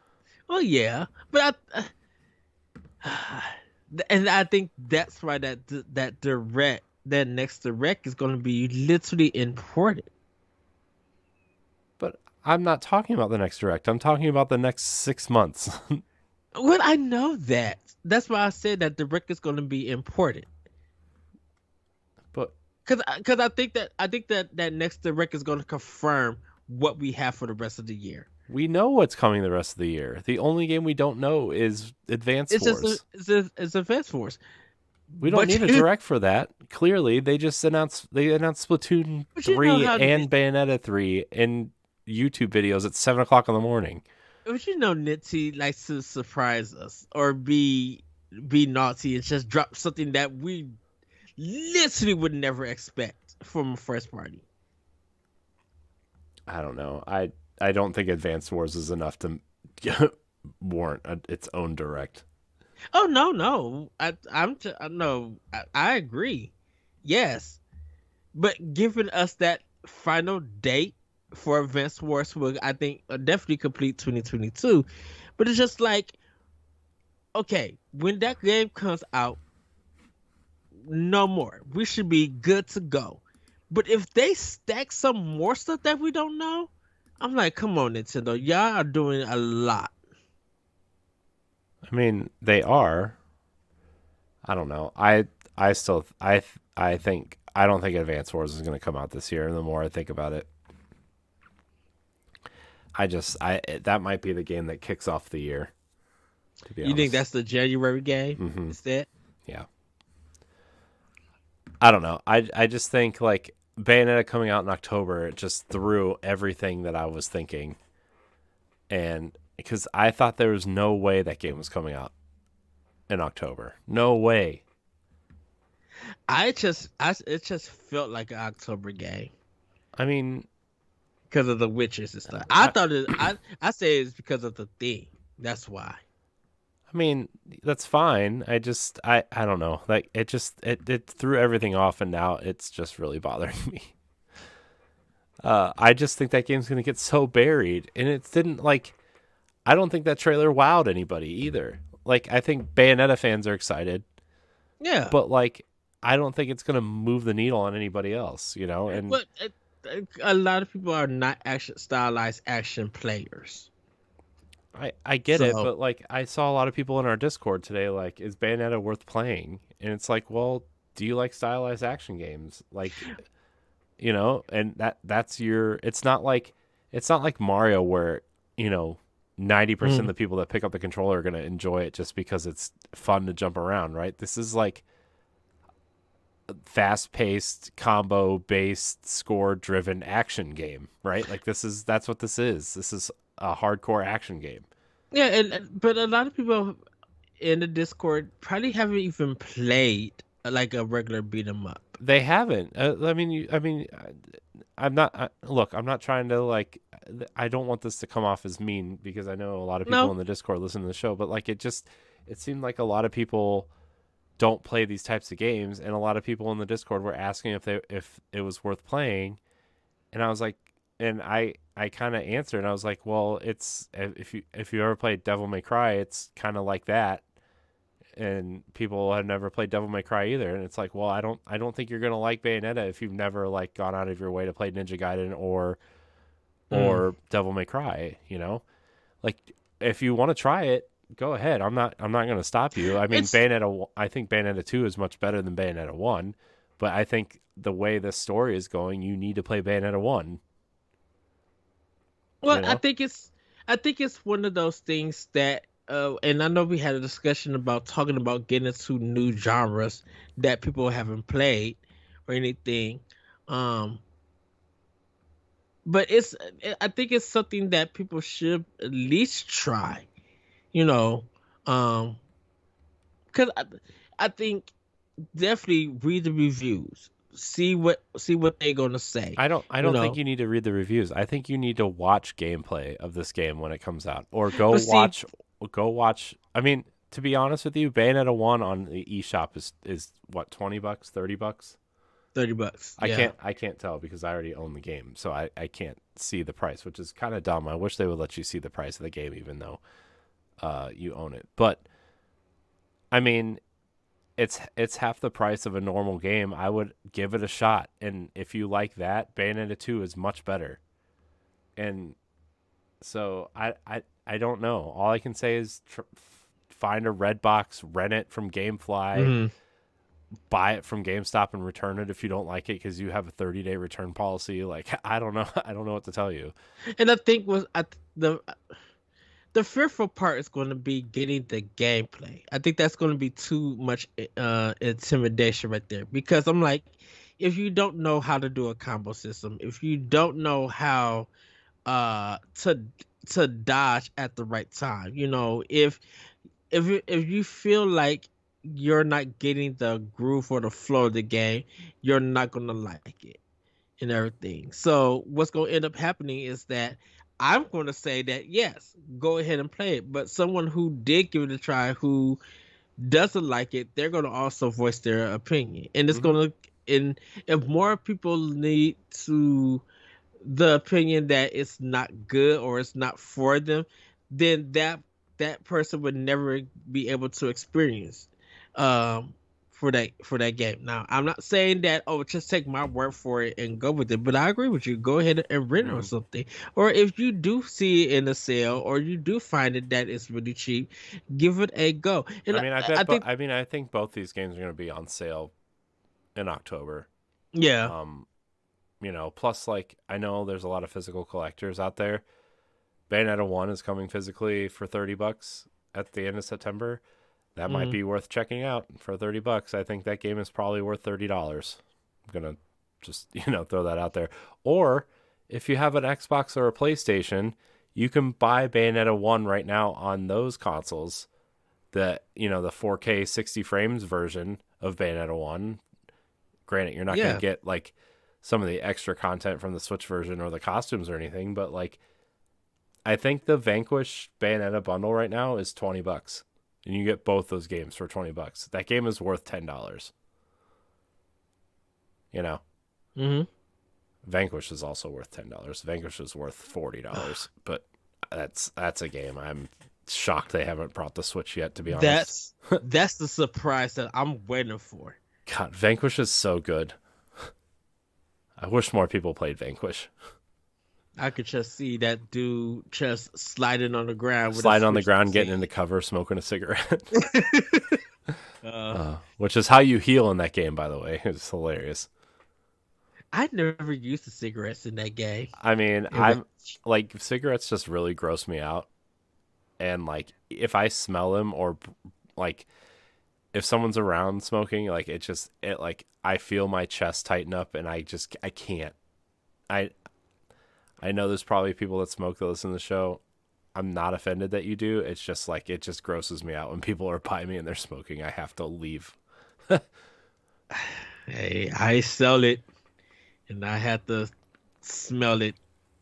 well, yeah. But and I think that's why that next direct is going to be literally important. but I'm not talking about the next direct. I'm talking about the next 6 months. Well, I know that. That's why I said that direct is going to be important. But Because I think that that next direct is going to confirm what we have for the rest of the year. we know what's coming the rest of the year. The only game we don't know is Advance It's just Wars. it's a Fast Force, We don't but need a direct for that. Clearly, they announced Splatoon but you know 3 how and Bayonetta 3 in YouTube videos at 7 o'clock in the morning. Nipsey likes to surprise us or be naughty and just drop something that we literally would never expect from a first party. I don't know. I don't think Advanced Wars is enough to warrant its own direct. Oh no, no, no, I agree. Yes, but giving us that final date for Advance Wars will I think definitely complete 2022. But it's just like okay, when that game comes out, no more. We should be good to go. But if they stack some more stuff that we don't know, I'm like, come on, Nintendo, y'all are doing a lot. I mean, they are. I don't know. I still I think I don't think Advance Wars is going to come out this year. And the more I think about it, I that might be the game that kicks off the year. To be You think honest, that's the January game mm-hmm. instead? Yeah. I don't know. I just think like Bayonetta coming out in October, it just threw everything that I was thinking, and because I thought there was no way that game was coming out in October, no way. It just felt like an October game I mean, because of the witches and stuff. I, I say it's because of the theme. That's why. I mean, that's fine. I don't know. Like it threw everything off, and now it's just really bothering me. I just think that game's gonna get so buried, and it didn't like. I don't think that trailer wowed anybody either. Like I think Bayonetta fans are excited, Yeah. but like I don't think it's gonna move the needle on anybody else. You know, and But a lot of people are not action stylized action players. I get it, So but like I saw a lot of people in our Discord today, like, is Bayonetta worth playing? And it's like, well, do you like stylized action games? Like, you know, and that's your. It's not like Mario where 90% of mm, the people that pick up the controller are gonna enjoy it just because it's fun to jump around, right? This is like fast paced, combo based, score driven action game, right? Like that's what this is. This is a hardcore action game. yeah, but a lot of people in the Discord probably haven't even played like a regular beat 'em up. They haven't. I'm not. Look, I'm not trying to like. I don't want this to come off as mean because I know a lot of people No, in the Discord listen to the show, but like it seemed like a lot of people don't play these types of games, and a lot of people in the Discord were asking if it was worth playing, and I was like, and I kind of answered, and I was like, well, it's if you ever played Devil May Cry, it's kind of like that, and people have never played Devil May Cry either, and it's like, well, I don't think you're gonna like Bayonetta if you've never like gone out of your way to play Ninja Gaiden mm, or Devil May Cry, like if you want to try it, go ahead. I'm not gonna stop you. I mean, it's I think Bayonetta 2 is much better than Bayonetta 1, but I think the way this story is going, you need to play Bayonetta 1. well, You know, I think it's one of those things that and I know we had a discussion about talking about getting into new genres that people haven't played or anything. Um, but I think it's something that people should at least try, you know. Um, cuz I think definitely read the reviews. See what they're going to say, I you don't think know. you need to read the reviews. I think you need to watch gameplay of this game when it comes out, or But see, go watch. I mean, to be honest with you, Bayonetta 1 on the eShop is what, $20, $30? $30. Yeah. I can't tell because I already own the game, so I can't see the price, which is kind of dumb. I wish they would let you see the price of the game even though you own it. But I mean, it's half the price of a normal game. I would give it a shot, and if you like that, Bayonetta 2 is much better. And so I don't know. All I can say is find a red box, rent it from GameFly, Mhm. buy it from GameStop, and return it if you don't like it because you have a 30-day return policy. Like I don't know, I don't know what to tell you. And I think the fearful part is going to be getting the gameplay. I think that's going to be too much intimidation right there because I'm like, if you don't know how to do a combo system, if you don't know how uh to to dodge at the right time, if you feel like you're not getting the groove or the flow of the game, you're not going to like it and everything. So what's going to end up happening is that I'm going to say that yes, go ahead and play it. But someone who did give it a try, who doesn't like it, they're going to also voice their opinion, and it's Mm-hmm. going to. And if more people need to the opinion that it's not good or it's not for them, then that that person would never be able to experience um for that game. Now, I'm not saying that just take my word for it and go with it, but I agree with you. Go ahead and rent it or Mhm. something. Or if you do see it in a sale or you do find it that it's really cheap, give it a go. I And mean, I think I think both these games are going to be on sale in October. yeah. Um, plus like I know there's a lot of physical collectors out there. Bayonetta 1 is coming physically for $30 at the end of September. That might Mhm. be worth checking out for $30. I think that game is probably worth $30. I'm going to just, throw that out there. Or if you have an Xbox or a PlayStation, you can buy Bayonetta 1 right now on those consoles. The 4K 60 frames version of Bayonetta 1. Granted, you're not going to Yeah. get like some of the extra content from the Switch version or the costumes or anything, but like I think the Vanquish Bayonetta bundle right now is $20, and you get both those games for $20. That game is worth $10. You know, Mhm. Vanquish is also worth $10. Vanquish is worth $40, but that's a game. I'm shocked they haven't brought the Switch yet. To be honest, That's the surprise that I'm waiting for. God, Vanquish is so good. I wish more people played Vanquish. I could just see that dude just sliding on the ground with a Sliding on the switch in ground, his getting into hand. cover, smoking a cigarette. uh, Which is how you heal in that game, by the way. It's hilarious. I never used the cigarettes in that game. I mean, It was, I'm like cigarettes just really gross me out, and like if I smell them or like if someone's around smoking, like it like I feel my chest tighten up, and I can't. I I know there's probably people that smoke that listen to the show. I'm not offended that you do. It's just like it just grosses me out when people are by me and they're smoking. I have to leave. hey, I sell it, and I had to smell it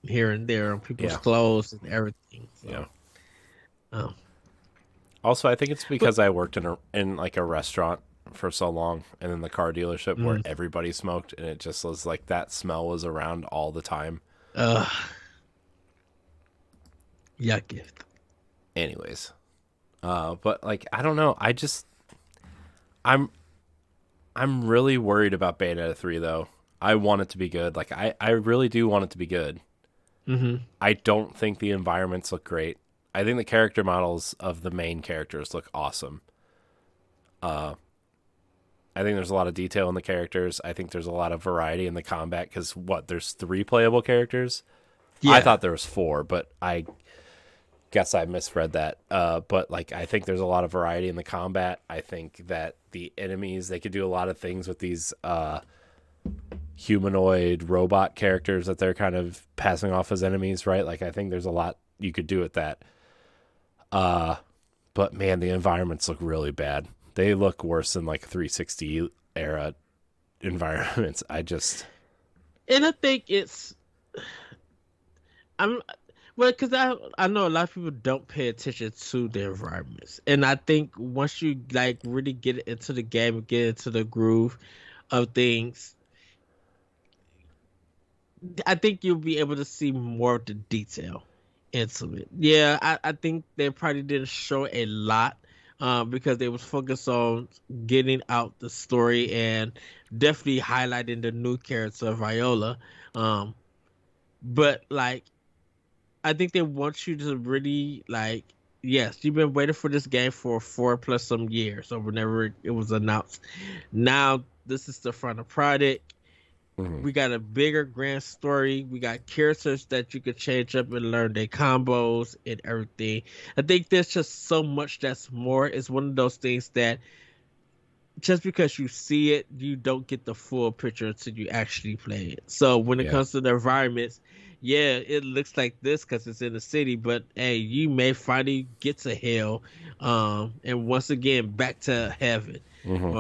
here and there on people's Yeah, clothes and everything. yeah. So, um, Also, I think it's but because I worked in like a restaurant for so long, and then the car dealership where mm, everybody smoked, and it just was like that smell was around all the time. uh, yuck. Anyways, but like I don't know, I'm I'm really worried about Bayonetta 3 though. I want it to be good. Like I really do want it to be good. Mm-hmm. I don't think the environments look great. I think the character models of the main characters look awesome. Uh, I think there's a lot of detail in the characters. I think there's a lot of variety in the combat because there's 3 playable characters. I Yeah. thought there was 4, but I guess I misread that. But like I think there's a lot of variety in the combat. I think that the enemies they could do a lot of things with these humanoid robot characters that they're kind of passing off as enemies, right? Like I think there's a lot you could do with that. Uh but man, the environments look really bad. They look worse than like 360 era environments. And I think I'm well, because I know a lot of people don't pay attention to the environments, and I think once you like really get into the game and get into the groove of things, I think you'll be able to see more of the detail into it. Yeah, I think they probably didn't show a lot, because they was focused on getting out the story and definitely highlighting the new character Viola. Um, but like I think they want you to really like. Yes, you've been waiting for this game for 4 plus some years, or whenever it was announced. Now this is the final product. Mhm. We got a bigger grand story. We got characters that you could change up and learn their combos and everything. I think there's just so much that's more. It's one of those things that just because you see it, you don't get the full picture until you actually play it. So when it Yeah. comes to the environments, yeah, it looks like this because it's in the city, but hey, you may finally get to hell, and once again back to heaven. Mhm.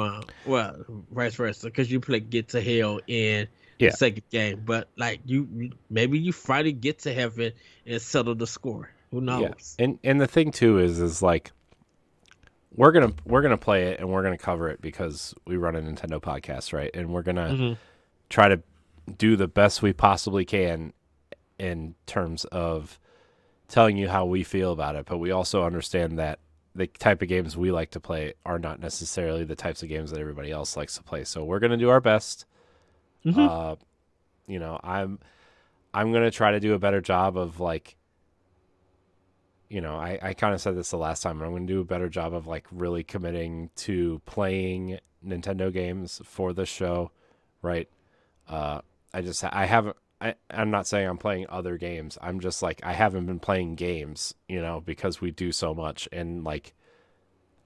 Well, vice versa, because you play get to hell in the Yeah. second game, but like maybe you finally get to heaven and settle the score. Who Yeah. knows? And the thing too is like we're gonna play it and we're gonna cover it because we run a Nintendo podcast, right? And we're gonna Hmm. try to do the best we possibly can in terms of telling you how we feel about it, but we also understand that the type of games we like to play are not necessarily the types of games that everybody else likes to play. So we're gonna do our best. Hmm. Uh, you know, I'm gonna try to do a better job of like, I kind of said this the last time, but I'm gonna do a better job of like really committing to playing Nintendo games for this show, right? Uh, I haven't. I'm not saying I'm playing other games. I'm just like I haven't been playing games, because we do so much, and like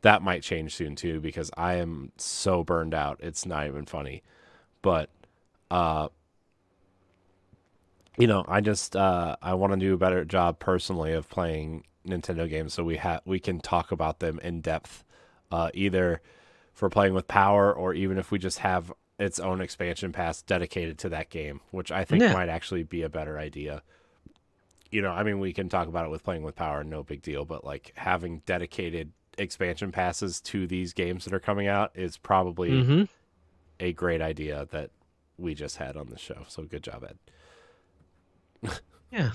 that might change soon too because I am so burned out. It's not even funny. But uh, I just I want to do a better job personally of playing Nintendo games so we can talk about them in depth, either for playing with power or even if we just have its own expansion pass dedicated to that game, which I think Yeah. might actually be a better idea. I mean, we can talk about it with playing with power, no big deal, but like having dedicated expansion passes to these games that are coming out is probably Hmm. a great idea that we just had on the show. So good job, Ed. Yeah.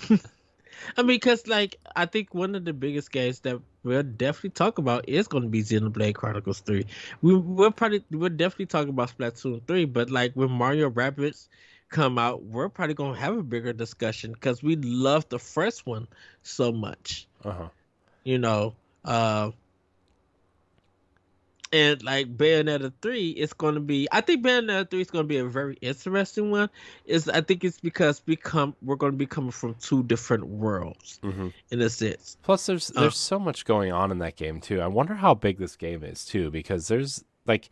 I mean, because like I think one of the biggest games that we'll definitely talk about is going to be Xenoblade Chronicles 3. We'll definitely talk about Splatoon 3, but like when Mario Rabbids come out, we're probably going to have a bigger discussion because we love the first one so much. Uh huh. You know, uh, and like Bayonetta 3 is going to be, I think Bayonetta 3 is going to be a very interesting one. I think it's because we're going to be coming from two different worlds Mm-hmm. in a sense. Plus, there's Uh, there's so much going on in that game too. I wonder how big this game is too, because there's like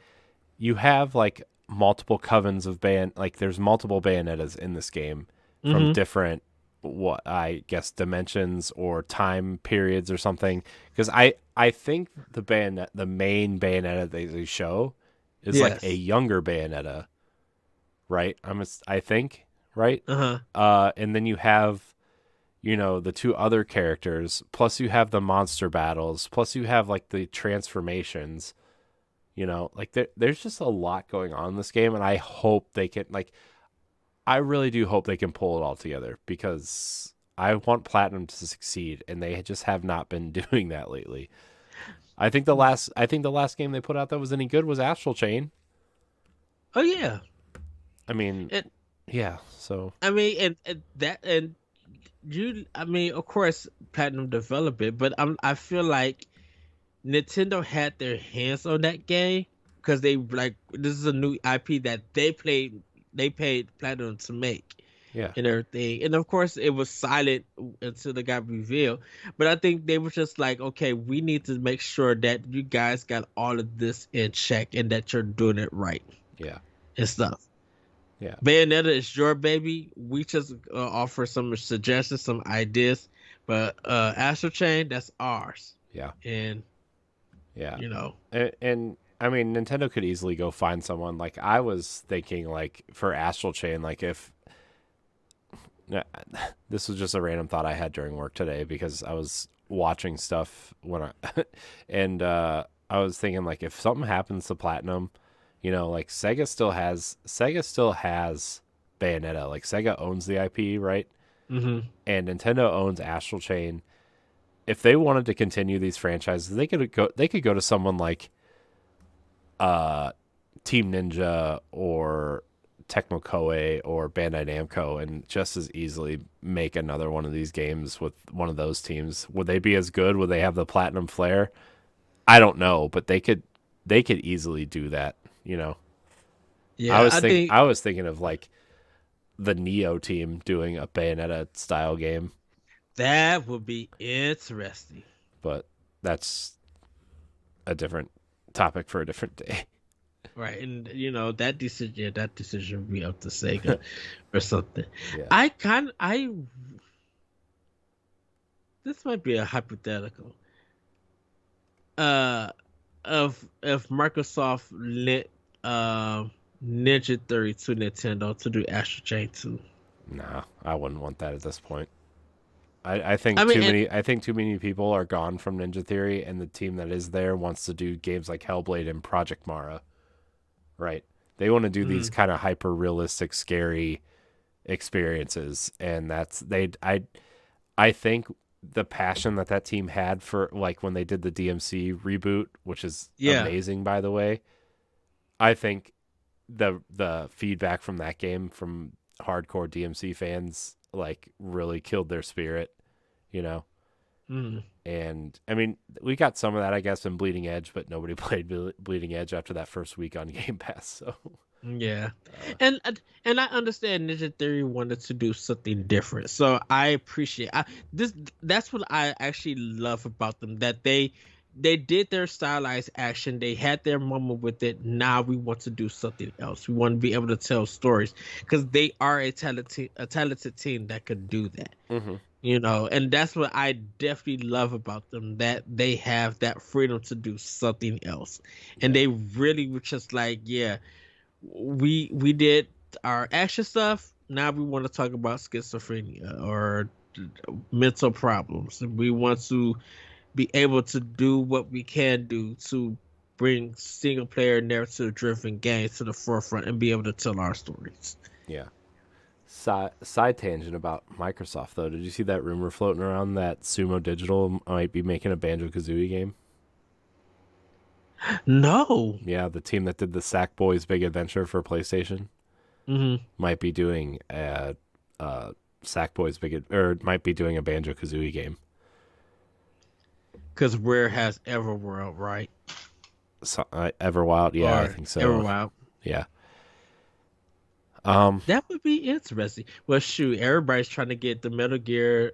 you have like multiple covens of like there's multiple Bayonettas in this game from hmm. different what I guess dimensions or time periods or something. Because I think the main Bayonetta they show is like a Yes. younger Bayonetta, right? I think right. Uh-huh. And then you have the two other characters, plus you have the monster battles, plus you have like the transformations, like there's just a lot going on in this game. And I hope they can, like, I really do hope they can pull it all together because I want Platinum to succeed and they just have not been doing that lately. I think the last game they put out that was any good was Astral Chain. Oh yeah. I mean, And yeah, so I mean and that and you I mean of course Platinum developed it, but I feel like Nintendo had their hands on that game because they like this is a new IP that they paid Platinum to make yeah. and everything. And of course it was silent until it got revealed. But I think they were just like, okay, we need to make sure that you guys got all of this in check and that you're doing it right Yeah. and stuff. Yeah. Bayonetta is your baby. We just offer some suggestions, some ideas, but Astral Chain, that's ours. Yeah. And Yeah. you know, And I mean, Nintendo could easily go find someone. Like I was thinking, like for Astral Chain, like if nah, this was just a random thought I had during work today because I was watching stuff when and I was thinking like if something happens to Platinum, like Sega still has Bayonetta. Like Sega owns the IP, right? hmm. And Nintendo owns Astral Chain. If they wanted to continue these franchises, they could go to someone like uh, Team Ninja or Tecmo Koei or Bandai Namco and just as easily make another one of these games with one of those teams. Would they be as good? Would they have the platinum flair? I don't know, but they could easily do that, you know. I Yeah, was I think think I was thinking of like the Neo team doing a Bayonetta style game, that would be interesting. but that's a different topic for a different day. Right, and that decision would be up to Sega or something. Yeah. I kind, I this might be a hypothetical. Uh, if Microsoft let Ninja Theory to Nintendo to do Astral Chain 2. Nah, I wouldn't want that at this point. I think I mean, too many I think too many people are gone from Ninja Theory and the team that is there wants to do games like Hellblade and Project Mara. Right. They want to do these mm, kind of hyper realistic scary experiences and I think the passion that team had for like when they did the DMC reboot, which is Yeah. amazing by the way. I think the feedback from that game from hardcore DMC fans like really killed their spirit, you know. Mm. And I mean, we got some of that I guess in Bleeding Edge, but nobody played Bleeding Edge after that first week on Game Pass. So, Yeah, uh, and I understand Ninja Theory wanted to do something different, so I appreciate this. That's what I actually love about them, that they did their stylized action. They had their moment with it. Now we want to do something else. We want to be able to tell stories because they are a talented team that could do that. mhm, And that's what I definitely love about them, that they have that freedom to do something else. And yeah, they really were just like, yeah, we did our action stuff. Now we want to talk about schizophrenia or mental problems. We want to be able to do what we can do to bring single player narrative driven games to the forefront and be able to tell our stories. yeah. Side tangent about Microsoft though. Did you see that rumor floating around that Sumo Digital might be making a Banjo Kazooie game? No. Yeah, the team that did the Sackboy's Big Adventure for PlayStation Mm-hmm. might be doing Sackboy's or might be doing a Banjo Kazooie game. Because Rare has Everworld, right? So, Everwild, yeah, I Or think so. Everwild. Yeah. That would be interesting. Well, shoot, everybody's trying to get the Metal Gear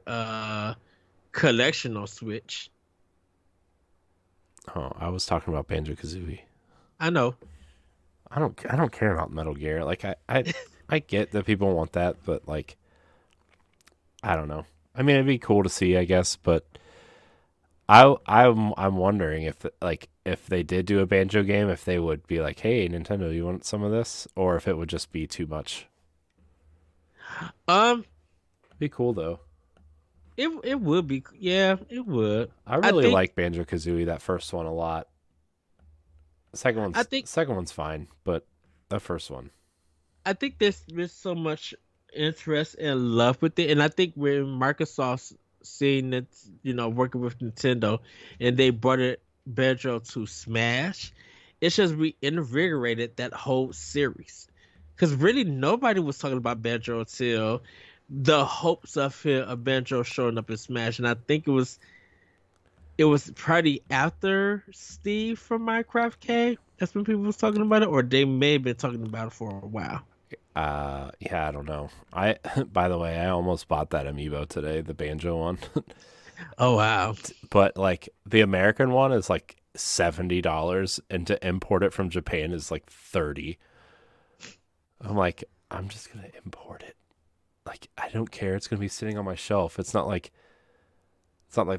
collection on Switch. Oh, I was talking about Banjo Kazooie. I know. I don't care about Metal Gear. Like I get that people want that, but like I don't know. I mean, it'd be cool to see, I guess, but I'm wondering if they did do a Banjo game, if they would be like, "Hey, Nintendo, you want some of this?" Or if it would just be too much. Um, Be cool though. it would be, yeah, it would. I I really think like Banjo Kazooie, that first one a lot. The second I one's think second one's fine, but the first one, I think there's so much interest and love with it, and I think when Microsoft's seeing it, working with Nintendo, and they brought it Banjo to Smash, it's just reinvigorated that whole series. Because really nobody was talking about Banjo until the hopes of Banjo showing up in Smash, and I think it was probably after Steve from Minecraft came. That's when people was talking about it, or they may have been talking about it for a while. yeah, I don't know. I by the way, I almost bought that amiibo today, the Banjo one. Oh wow. But like the American one is like $70 and to import it from Japan is like 30. I'm like, I'm just gonna import it. Like I don't care. It's gonna be sitting on my shelf. It's not like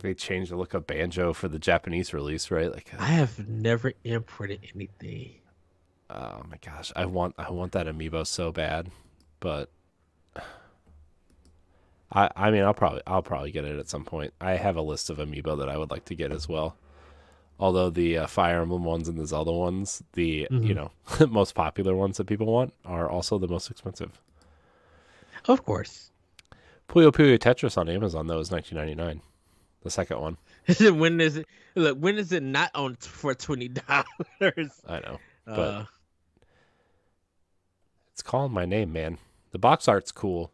they changed the look of Banjo for the Japanese release, right? Like I have never imported anything. oh my gosh. I want that amiibo so bad. But I mean I'll probably get it at some point. I have a list of amiibo that I would like to get as well. Although the Fire Emblem ones and the Zelda ones, the Hmm. most popular ones that people want, are also the most expensive. Of course. Puyo Puyo Tetris on Amazon though is $19.99. The second one, When is it? Look, when is it not on for $20? I know, but Uh, it's calling my name, man. The box art's cool.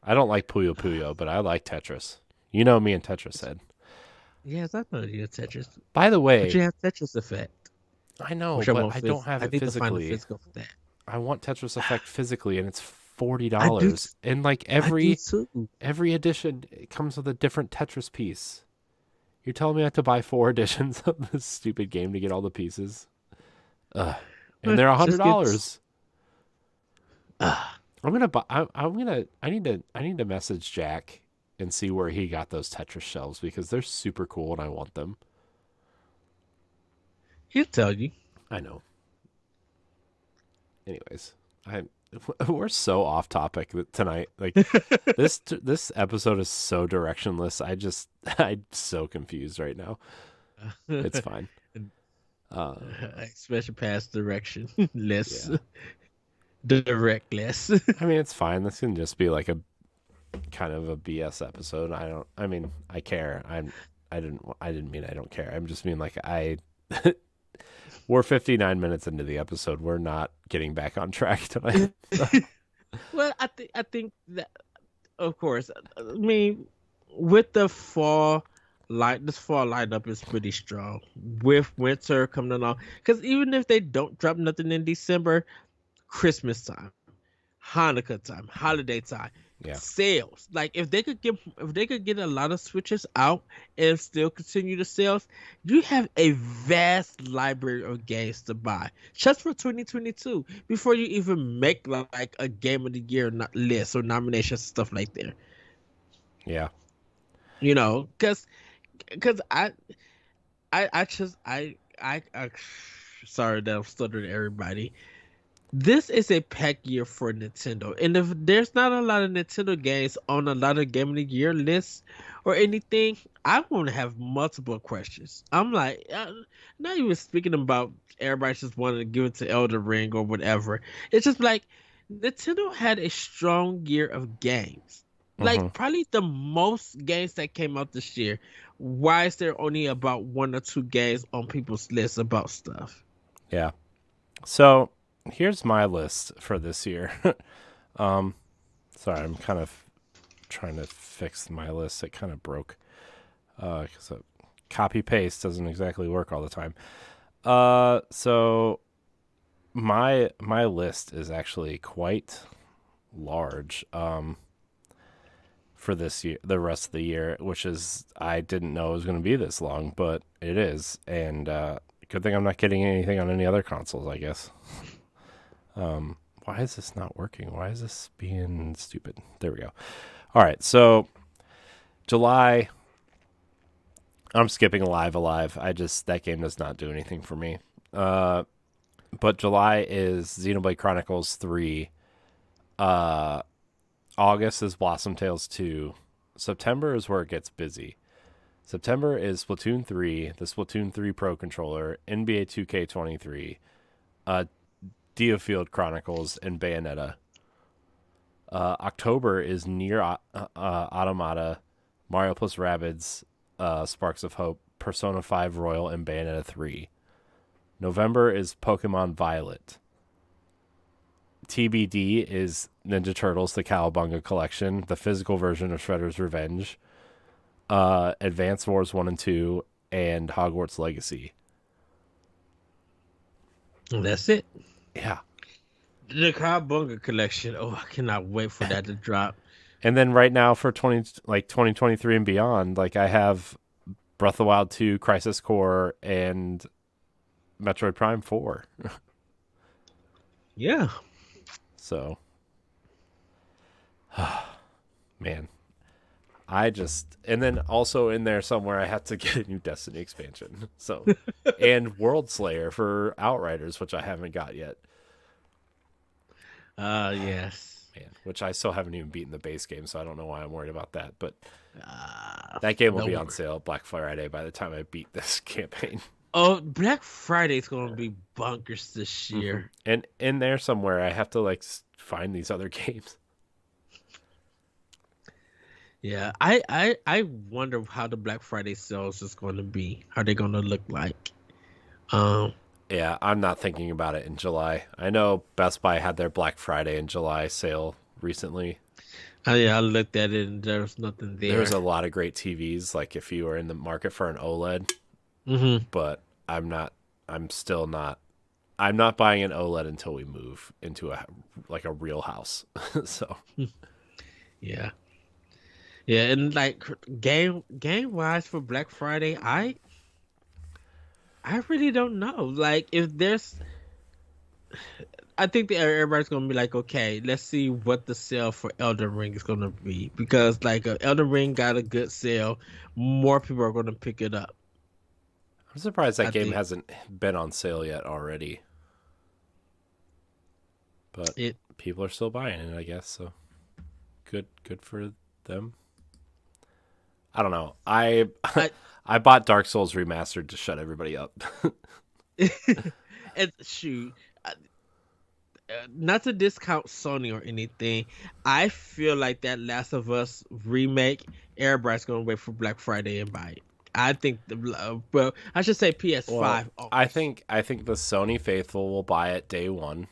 I don't like Puyo Puyo, but I like Tetris. You know me and Tetris head. yes, I know you Tetris, By the but you way, have Tetris Effect, I know, which I but want. I don't have I it need to find the physically. physical for that. I want Tetris Effect physically, and it's forty I do. dollars. And like I do every too. every edition, it comes with a different Tetris piece. You're telling me I have to buy 4 editions of this stupid game to get all the pieces? Ugh. And But they're a hundred just get. dollars. Uh, I'm gonna buy. I'm gonna. I need to message Jack and see where he got those Tetris shelves because they're super cool and I want them. he'll tell you. I know. Anyways, I we're so off topic tonight. Like this episode is so directionless. I'm so confused right now. It's fine. Uh, Special pass direction, less yeah. direct, less. I mean, it's fine. This can just be like kind of a BS episode. I don't. I mean, I care. I didn't. I didn't mean I don't care. I'm just mean like I. We're 59 minutes into the episode. We're not getting back on track tonight. So, Well, I think that of course. I mean, with the fall, like this fall lineup is pretty strong. With winter coming along, because even if they don't drop nothing in December, Christmas time, Hanukkah time, holiday time, yeah. sales. Like if they could get a lot of switches out and still continue the sales, you have a vast library of games to buy just for 2022 before you even make like a game of the year list or nominations stuff like that. Yeah. Because I just I sorry that I'm stuttering everybody. This is a pack year for Nintendo, and if there's not a lot of Nintendo games on a lot of Game of the Year lists or anything, I'm gonna have multiple questions. I'm like, not even speaking about everybody just wanting to give it to Elder Ring or whatever. It's just like Nintendo had a strong year of games, Hmm. like probably the most games that came out this year. Why is there only about one or two games on people's lists about stuff? Yeah. So here's my list for this year. um, Sorry, I'm kind of trying to fix my list. It kind of broke because copy paste doesn't exactly work all the time. So my list is actually quite large. For this year, the rest of the year, which is I didn't know it was going to be this long, but it is, and good thing I'm not getting anything on any other consoles, I guess. Why is this not working? Why is this being stupid? There we go. All right, so July, I'm skipping Alive. I just that game does not do anything for me. Uh, but July is Xenoblade Chronicles 3. Uh, August is Blossom Tales 2. September is where it gets busy. September is Splatoon 3, the Splatoon 3 Pro Controller, NBA 2K23, uh, Diofield Chronicles, and Bayonetta. October is Near Automata, Mario plus Rabbids, Sparks of Hope, Persona 5 Royal, and Bayonetta 3. November is Pokemon Violet. TBD is Ninja Turtles: The Cowabunga Collection, the physical version of Shredder's Revenge, Advance Wars 1 and 2, and Hogwarts Legacy. And that's it. Yeah. The Cowabunga collection. Oh, I cannot wait for that to drop. And then right now for 2023 and beyond, like I have Breath of the Wild 2, Crisis Core, and Metroid Prime 4. Yeah. So, man, and then also in there somewhere I have to get a new Destiny expansion. So, and World Slayer for Outriders, which I haven't got yet. Yes. Man, which I still haven't even beaten the base game, so I don't know why I'm worried about that. But Uh, that game will don't be on worry. sale Black Friday by the time I beat this campaign. Oh, Black Friday's gonna be bunkers this Hmm. year. And in there somewhere, I have to like find these other games. Yeah, I wonder how the Black Friday sales is going to be. How they going to look like? Um, Yeah, I'm not thinking about it in July. I know Best Buy had their Black Friday and July sale recently. yeah, I looked at it and there was nothing There was there. a lot of great TVs, like if you were in the market for an OLED, Hmm. but I'm not. I'm still not. I'm not buying an OLED until we move into a real house. So Yeah, yeah, and like game wise for Black Friday, I really don't know. Like if there's I think that everybody's gonna be like, okay, let's see what the sale for Elden Ring is gonna be because like Elden Ring got a good sale, more people are gonna pick it up. I'm surprised that I game think hasn't been on sale yet already. But it. people are still buying it, I guess. So good for them. I don't know. I I I bought Dark Souls remastered to shut everybody up. and shoot, not to discount Sony or anything, I feel like that Last of Us remake, everybody's gonna wait for Black Friday and buy it. I think well, I should say Well, PS5 I owners. think I think the Sony faithful will buy it day one,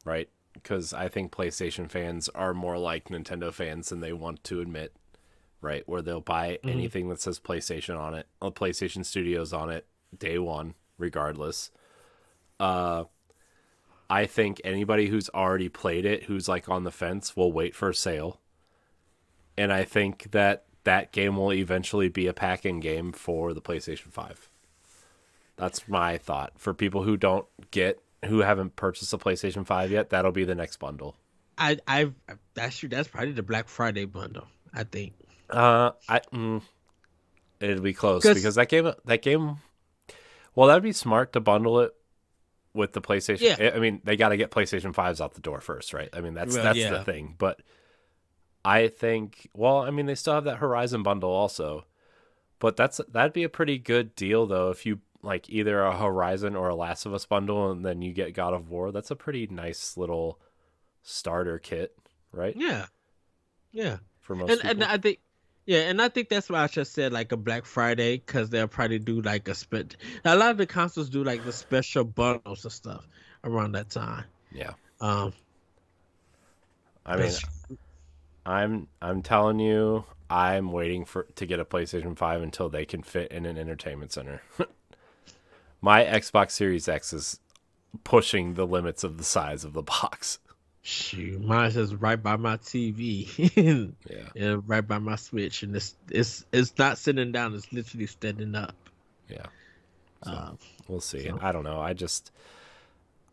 right? Because I think PlayStation fans are more like Nintendo fans than they want to admit, right? Where they'll buy Hmm. anything that says PlayStation on it, or PlayStation Studios on it, day one, regardless. Uh, I think anybody who's already played it, who's like on the fence, will wait for a sale, and I think that that game will eventually be a pack-in game for the PlayStation 5. That's my thought. For people who haven't purchased a PlayStation 5 yet, that'll be the next bundle. I that's true. That's probably the Black Friday bundle. I think I it'd be close because because that game. Well, that'd be smart to bundle it with the yeah, PlayStation. I mean, they got to get PlayStation 5s out the door first, right? I mean, well, that's the yeah, thing. But I think, well, I mean, they still have that Horizon bundle also. But that'd be a pretty good deal though if you like either a Horizon or a Last of Us bundle and then you get God of War. That's a pretty nice little starter kit, right? yeah, yeah. For most And people. I think yeah, and I think that's why I just said like a Black Friday because they'll probably do like a lot of the consoles do like the special bundles and stuff around that time. Yeah. Um, I mean, that's I'm telling you, I'm waiting for to get a PlayStation 5 until they can fit in an entertainment center. My Xbox Series X is pushing the limits of the size of the box. shoot, mine is right by my TV and, Yeah. right by my Switch, and it's not sitting down; it's literally standing up. Yeah. So, Um, we'll see. so I don't know.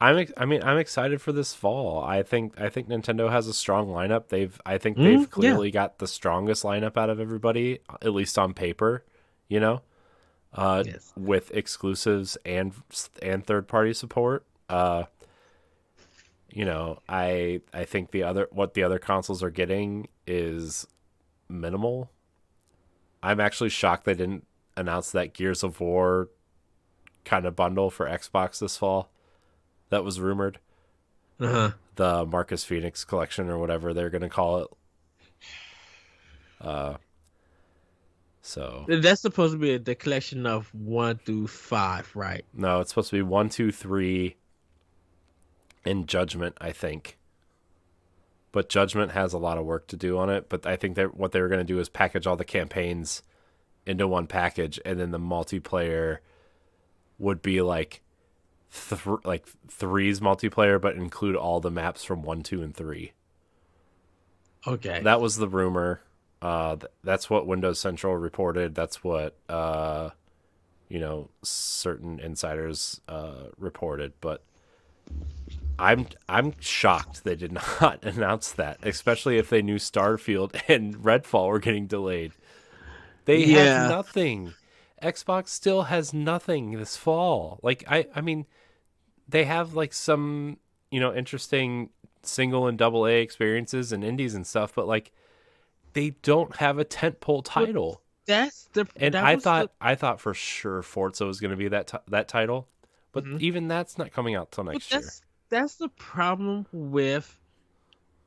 I'm excited for this fall. I think Nintendo has a strong lineup. I think they've yeah, clearly got the strongest lineup out of everybody, at least on paper, you know, yes, with exclusives and third party support. I think the other consoles are getting is minimal. I'm actually shocked they didn't announce that Gears of War kind of bundle for Xbox this fall that was rumored. uh-huh. The Marcus Phoenix collection or whatever they're going to call it. Uh, so That's supposed to be the collection of 1 through 5, right? no, it's supposed to be 1, 2, 3 and Judgment, I think. But Judgment has a lot of work to do on it. But I think that what they were going to do is package all the campaigns into one package, and then the multiplayer would be like three's multiplayer, but include all the maps from 1, 2, and 3. Okay. That was the rumor. That's what Windows Central reported. That's what certain insiders reported. But I'm shocked they did not announce that, especially if they knew Starfield and Redfall were getting delayed. They have Yeah. nothing. Xbox still has nothing this fall. Like I mean, they have like some interesting single and double A experiences and indies and stuff, but like they don't have a tentpole But title. And that was the I thought for sure Forza was going to be that title, but mhm. even that's not coming out till But next year. that's the problem with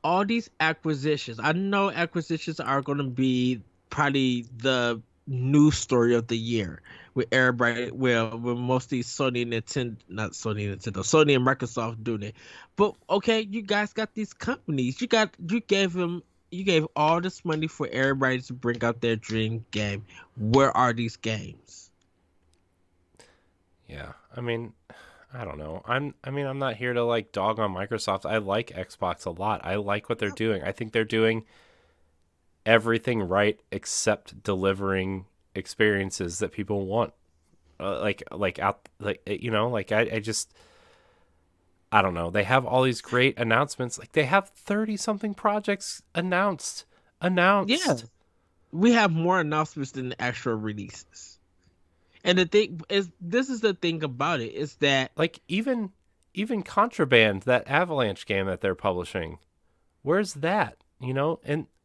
all these acquisitions. I know acquisitions are going to be probably the news story of the year with everybody. Well, with mostly Sony, Nintendo, not Sony, Nintendo, Sony and Microsoft doing it. But okay, you guys got these companies. You gave all this money for everybody to bring out their dream game. Where are these games? Yeah, I mean, I don't know. I'm not here to like dog on Microsoft. I like Xbox a lot. I like what they're doing. I think they're doing everything right except delivering experiences that people want. I just I don't know. They have all these great announcements. Like they have 30 something projects announced. Yeah, Announced. we have more announcements than the actual releases. And the thing is, this is the thing about it is that Like even Contraband, that Avalanche game that they're publishing. Where's that?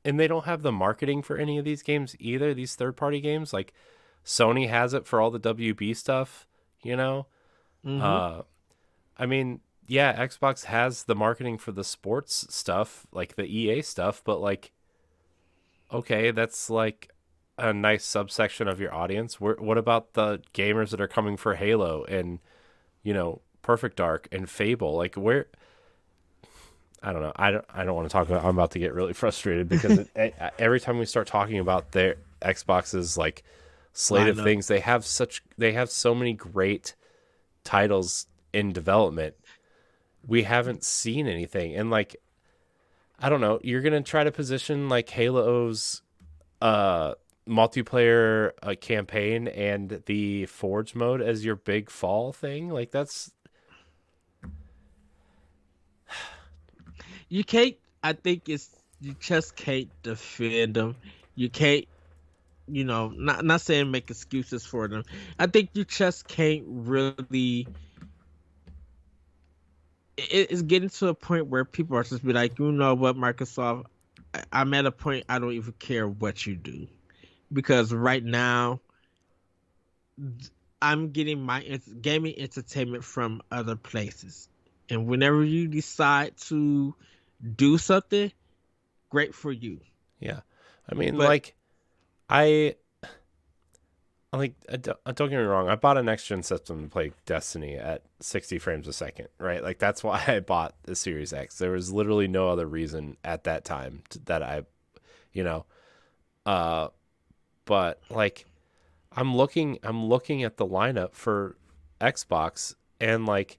And they don't have the marketing for any of these games either, these third-party games. Like Sony has it for all the WB stuff. mhm, Uh I mean, yeah, Xbox has the marketing for the sports stuff, like the EA stuff, but like, okay, that's like a nice subsection of your audience. What about the gamers that are coming for Halo and, Perfect Dark and Fable? Like, where? I don't know. I don't want to talk about. I'm about to get really frustrated because every time we start talking about their Xbox's like slate of Lineup. things, they have so many great titles in development. We haven't seen anything, and like, I don't know. You're gonna try to position like Halo's uh multiplayer campaign and the Forge mode as your big fall thing. Like that's You can't. I think it's you just can't defend them. You can't. Not saying make excuses for them. I think you just can't really. It's getting to a point where people are just be like, you know what, Microsoft. I'm at a point I don't even care what you do because right now I'm getting my gaming entertainment from other places, and whenever you decide to do something, great for you. yeah. I mean, But like I like don't get me wrong. I bought a next gen system to play Destiny at 60 frames a second, right? Like that's why I bought the Series X. There was literally no other reason at that time that you know, uh, but like I'm looking at the lineup for Xbox, and like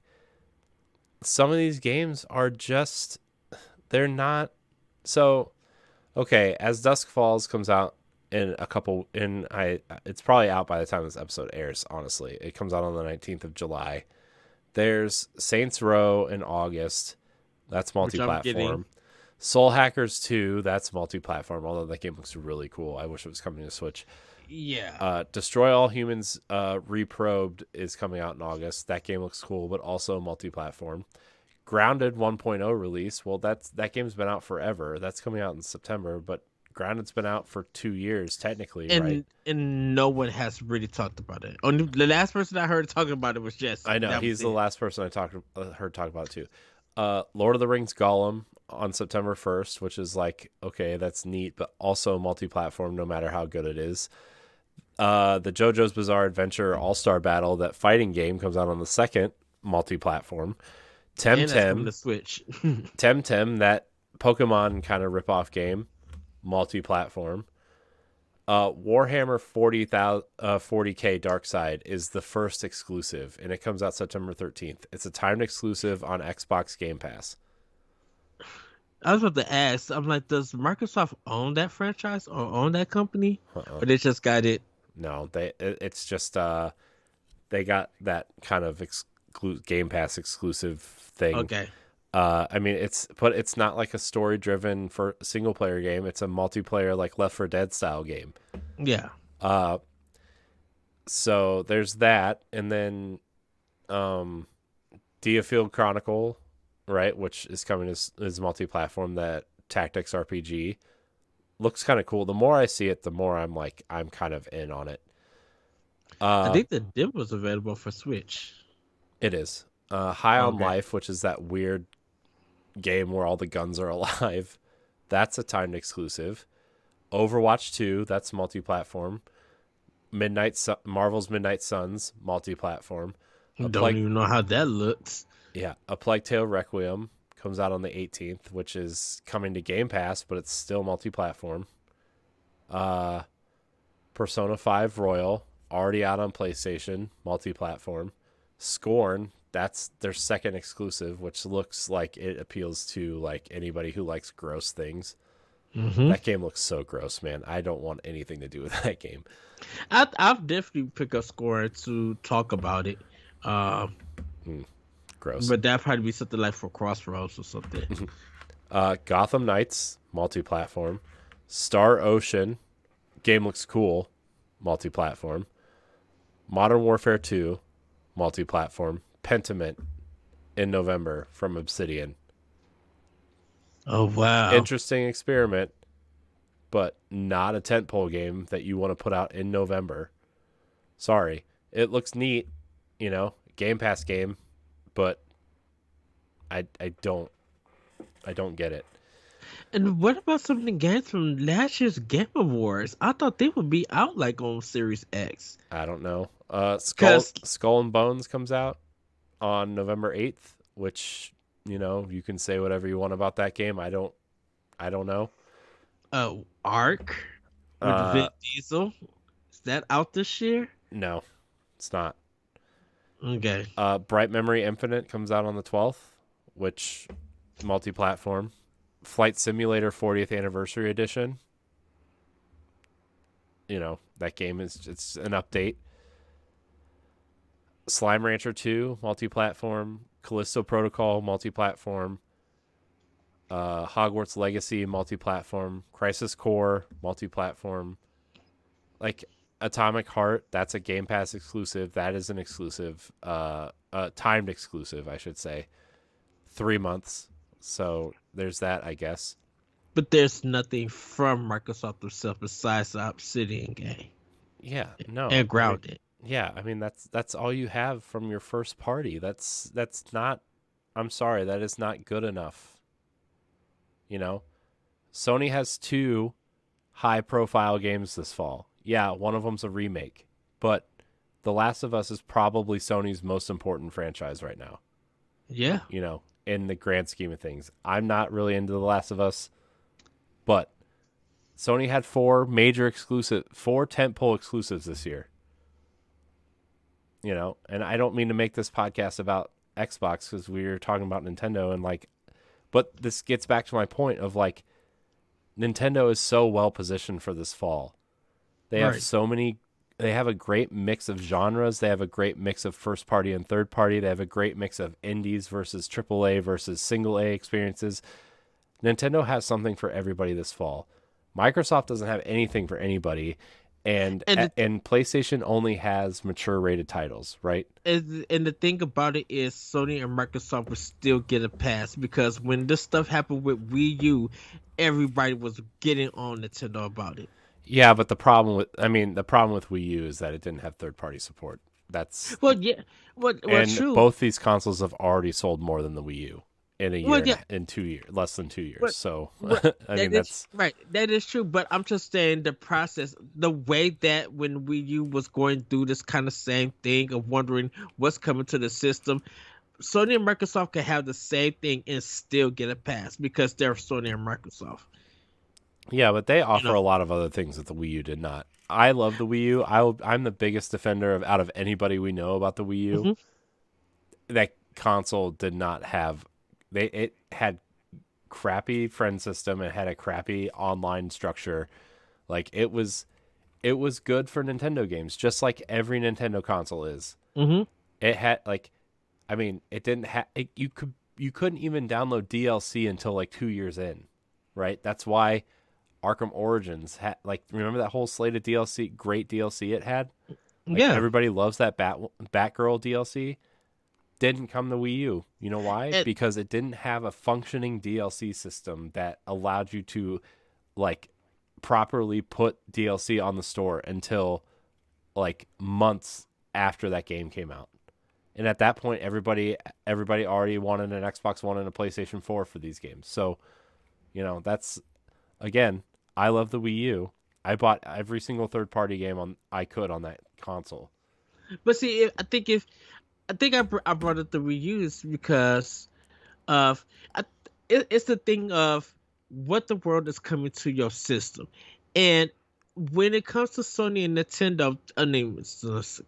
some of these games are just they're not so okay. As Dusk Falls comes out in a couple in I it's probably out by the time this episode airs. Honestly, it comes out on the 19th of July. There's Saints Row in August. That's which I'm getting, multi-platform. Soul Hackers 2, that's multi-platform, although that game looks really cool. I wish it was coming to Switch. yeah. Destroy All Humans Reprobed is coming out in August. That game looks cool, but also multi-platform. Grounded 1.0 release. Well, that game's been out forever. That's coming out in September, but Grounded's been out for 2 years technically, right? And no one has really talked about it. Only the last person I heard talking about it was Jesse. I know That he's was the it. last person heard talk about it too. Lord of the Rings Gollum on September 1st, which is like okay, that's neat, but also multi-platform no matter how good it is. The JoJo's Bizarre Adventure All Star Battle, that fighting game, comes out on the 2nd, multi-platform. And that's coming to Temtem, Switch. Temtem, that Pokemon kind of rip-off game, multi-platform. Warhammer 40K Dark Side is the first exclusive, and it comes out September 13th. It's a timed exclusive on Xbox Game Pass. I was about to ask. I'm like, does Microsoft own that franchise or own that company, Uh-uh. or they just got it? No, it's just they got that kind of Game Pass exclusive thing. Okay. I mean, it's not like a story driven for single player game. It's a multiplayer like Left 4 Dead style game. Yeah. Uh, so there's that, and then um, Field Chronicle, right, which is coming as multi-platform. That tactics RPG looks kind of cool. The more I see it, the more I'm kind of in on it. I Uh, think the demo was available for Switch. it is High on Okay. Life, which is that weird game where all the guns are alive. That's a timed exclusive. Overwatch 2, that's multi-platform. Marvel's Midnight Suns, multi-platform. A Don't Plague even know how that looks. Yeah, A Plague Tale Requiem comes out on the 18th, which is coming to Game Pass, but it's still multi-platform. Uh Persona 5 Royal, already out on PlayStation, multi-platform. Scorn, that's their second exclusive, which looks like it appeals to like anybody who likes gross things. Hmm. That game looks so gross, man. I don't want anything to do with that game. I'll definitely pick up Score to talk about it. Um, Mm, gross. but that'd probably be something like for Crossroads or something. Gotham Knights, multi-platform. Star Ocean, game looks cool, multi-platform. Modern Warfare 2, multi-platform. Pentiment in November from Obsidian. Oh wow. Interesting experiment, but not a tentpole game that you want to put out in November. Sorry. It looks neat, Game Pass game, but I don't get it. And what about some of the games from last year's Game Awards? I thought they would be out like on Series X. I don't know. Skull Cause Skull and Bones comes out on November 8th, which, you can say whatever you want about that game. I don't know. Arc with Vin Uh Diesel, is that out this year? no, it's not. Okay. Bright Memory Infinite comes out on the 12th, which multi-platform. Flight Simulator 40th Anniversary Edition. That game it's an update. Slime Rancher 2 multi-platform. Callisto Protocol multi-platform. Hogwarts Legacy multi-platform. Crisis Core multi-platform. Like Atomic Heart, that's a Game Pass exclusive. That is an exclusive, timed exclusive, I should say. 3 months. So there's that, I guess. But there's nothing from Microsoft themselves besides the Obsidian game Yeah, no. and Grounded. I mean that's all you have from your first party. That's not. I'm sorry, that is not good enough. You know, Sony has two high-profile games this fall. Yeah, one of them's a remake, but The Last of Us is probably Sony's most important franchise right now. Yeah. In the grand scheme of things, I'm not really into The Last of Us, but Sony had four tentpole exclusives this year. And I don't mean to make this podcast about Xbox because we were talking about Nintendo but this gets back to my point of Nintendo is so well positioned for this fall. They have Right. they have a great mix of genres. They have a great mix of first party and third party. They have a great mix of indies versus AAA versus single A experiences. Nintendo has something for everybody this fall. Microsoft doesn't have anything for anybody, and And the and PlayStation only has mature rated titles, right? and the thing about it is Sony and Microsoft will still get a pass because when this stuff happened with Wii U, everybody was getting on Nintendo about it. Yeah, but the problem with Wii U is that it didn't have third party support. That's Well, yeah. Well, and true. both these consoles have already sold more than the Wii U in a year Well, and yeah. in 2 years, less than 2 years. What So what I mean that is that's right. That is true. But I'm just saying the process, the way that when Wii U was going through this kind of same thing of wondering what's coming to the system, Sony and Microsoft can have the same thing and still get a pass because they're Sony and Microsoft. yeah, but they You offer know. a lot of other things that the Wii U did not. I love the Wii U. I'm the biggest defender of out of anybody we know about the Wii U. Hmm. That console did not have it had crappy friend system. It had a crappy online structure. It was good for Nintendo games, just like every Nintendo console is. Hmm. It had it didn't have you couldn't even download DLC until 2 years in, right? That's why Arkham Origins had remember that whole slate of DLC, great DLC it had. Yeah. Everybody loves that Batgirl DLC. Didn't come to Wii U. You know why? And Because it didn't have a functioning DLC system that allowed you to like properly put DLC on the store until months after that game came out. And at that point everybody already wanted an Xbox One and a PlayStation 4 for these games. So, that's again, I love the Wii U. I bought every single third party game I could on that console. but see, I think I brought up the reuse because of I, it's the thing of what the world is coming to your system, and when it comes to Sony and Nintendo, I mean,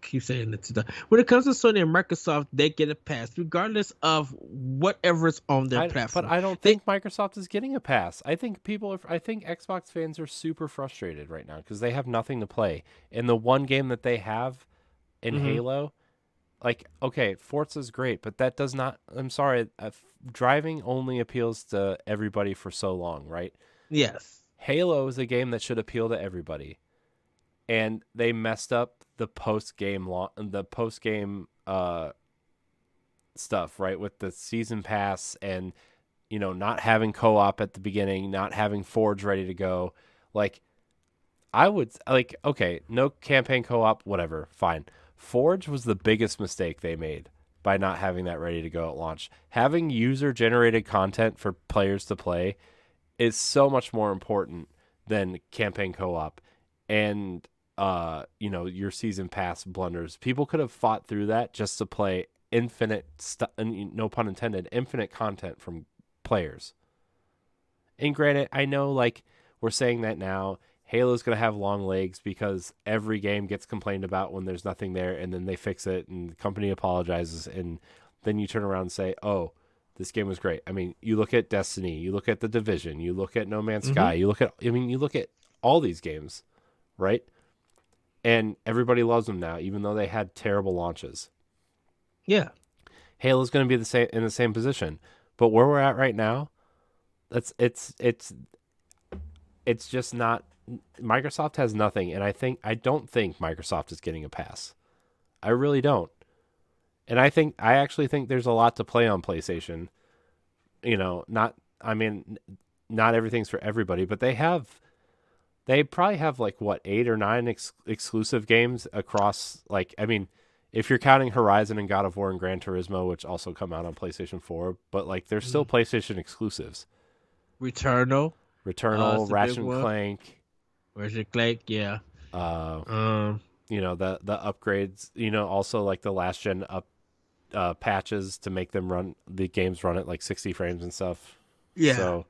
keep saying Nintendo. When it comes to Sony and Microsoft, they get a pass regardless of whatever's on their But platform. I don't They think Microsoft is getting a pass. I think Xbox fans are super frustrated right now because they have nothing to play. And the one game that they have in hmm Halo, okay, Forza's great, but that does not. I'm sorry, driving only appeals to everybody for so long, right? yes, Halo is a game that should appeal to everybody, and they messed up the post game stuff, right? With the season pass and not having co-op at the beginning, not having Forge ready to go. Like I would okay, no campaign co-op, whatever, fine. Forge was the biggest mistake they made by not having that ready to go at launch. Having user generated content for players to play is so much more important than campaign co-op and your season pass blunders. People could have fought through that just to play no pun intended, infinite content from players. And granted, I know like we're saying that now, Halo's going to have long legs because every game gets complained about when there's nothing there, and then they fix it, and the company apologizes, and then you turn around and say, oh, this game was great. I mean, you look at Destiny, you look at The Division, you look at No Man's Sky, you look at all these games, right? And everybody loves them now, even though they had terrible launches. Yeah. Halo's going to be in the same position, but where we're at right now, it's just not. Microsoft has nothing, and I don't think Microsoft is getting a pass. I really don't. And I actually think there's a lot to play on PlayStation. Not everything's for everybody, but they probably have like what 8 or 9 exclusive games across. Like, I mean, if you're counting Horizon and God of War and Gran Turismo, which also come out on PlayStation 4, but like they're still PlayStation exclusives. Returnal, Ratchet and Clank. Ratchet Clank, yeah. The upgrades, also like the last gen patches to make the games run at like 60 frames and stuff. Yeah. So,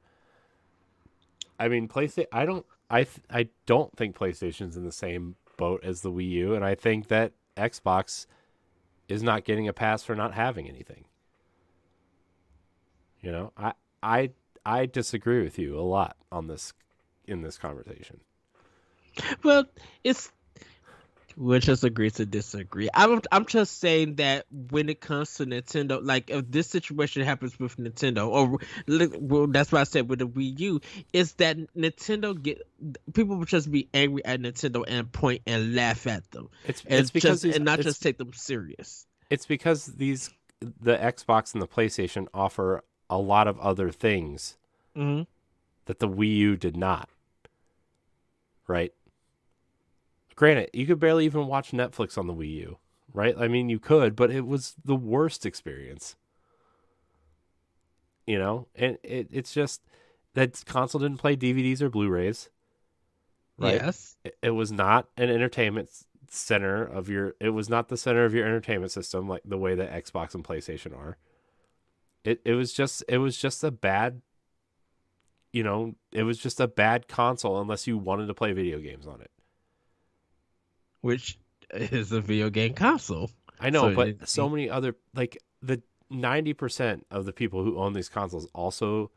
I mean, I don't think PlayStation's in the same boat as the Wii U, and I think that Xbox is not getting a pass for not having anything. I disagree with you a lot on this in this conversation. Well, we'll just agree to disagree. I'm just saying that when it comes to Nintendo, like if this situation happens with Nintendo, well, that's what I said with the Wii U, is that people will just be angry at Nintendo and point and laugh at them. It's because not just take them serious. It's because the Xbox and the PlayStation offer a lot of other things that the Wii U did not. Right? Granted, you could barely even watch Netflix on the Wii U, right? I mean, you could, but it was the worst experience. And it's just that console didn't play DVDs or Blu-rays, right? Yes. It was not an entertainment center it was not the center of your entertainment system like the way that Xbox and PlayStation are. It was just a bad, it was just a bad console unless you wanted to play video games on it. Which is a video game console. I know, but so many other, like the 90% of the people who own these consoles also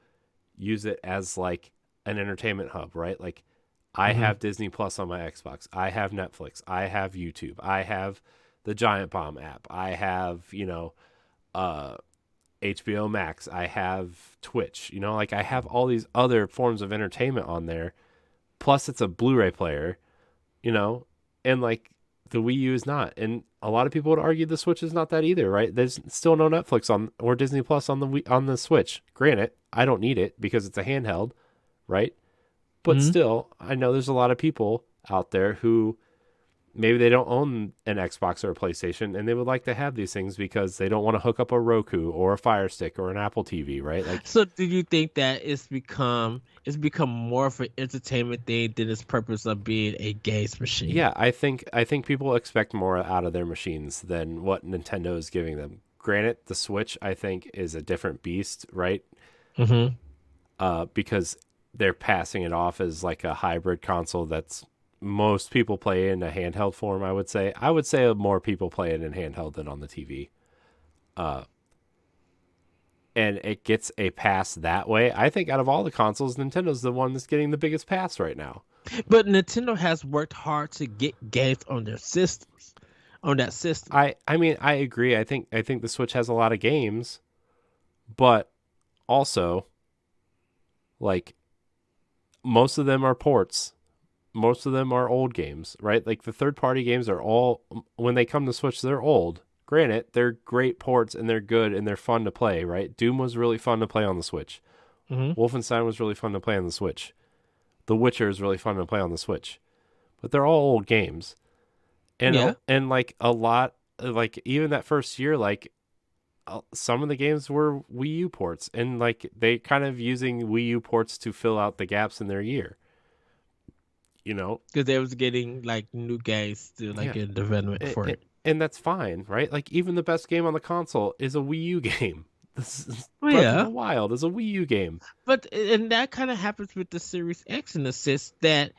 use it as like an entertainment hub, right? Like I have Disney Plus on my Xbox. I have Netflix. I have YouTube. I have the Giant Bomb app. I have, HBO Max. I have Twitch. Like I have all these other forms of entertainment on there. Plus it's a Blu-ray player, and like the Wii U is not. And a lot of people would argue the Switch is not that either, right? There's still no Netflix or Disney Plus on the Switch. Granted, I don't need it because it's a handheld, right? But still, I know there's a lot of people out there who maybe they don't own an Xbox or a PlayStation and they would like to have these things because they don't want to hook up a Roku or a Fire Stick or an Apple TV, right? Like, so do you think that it's become more of an entertainment thing than its purpose of being a games machine? Yeah, I think people expect more out of their machines than what Nintendo is giving them. Granted, the Switch I think is a different beast, right? Because they're passing it off as like a hybrid console that's most people play in a handheld form. I would say more people play it in handheld than on the TV. And it gets a pass that way. I think out of all the consoles, Nintendo's the one that's getting the biggest pass right now. But Nintendo has worked hard to get games on their systems, on that system. I mean, I agree. I think the Switch has a lot of games, but also, like, most of them are ports. Most of them are old games, right? Like the third-party games are all, when they come to Switch, they're old. Granted, they're great ports and they're good and they're fun to play, right? Doom was really fun to play on the Switch. Wolfenstein was really fun to play on the Switch. The Witcher is really fun to play on the Switch. But they're all old games. And like a lot, like even that first year, like some of the games were Wii U ports, and like they kind of using Wii U ports to fill out the gaps in their year. You know, Because they was getting like new games still yeah, like in development for it. and that's fine, right? Like even the best game on the console is a Wii U game. This is Well, Breath of the yeah, Wild is a Wii U game. but and that kind of happens with the Series X in the sense that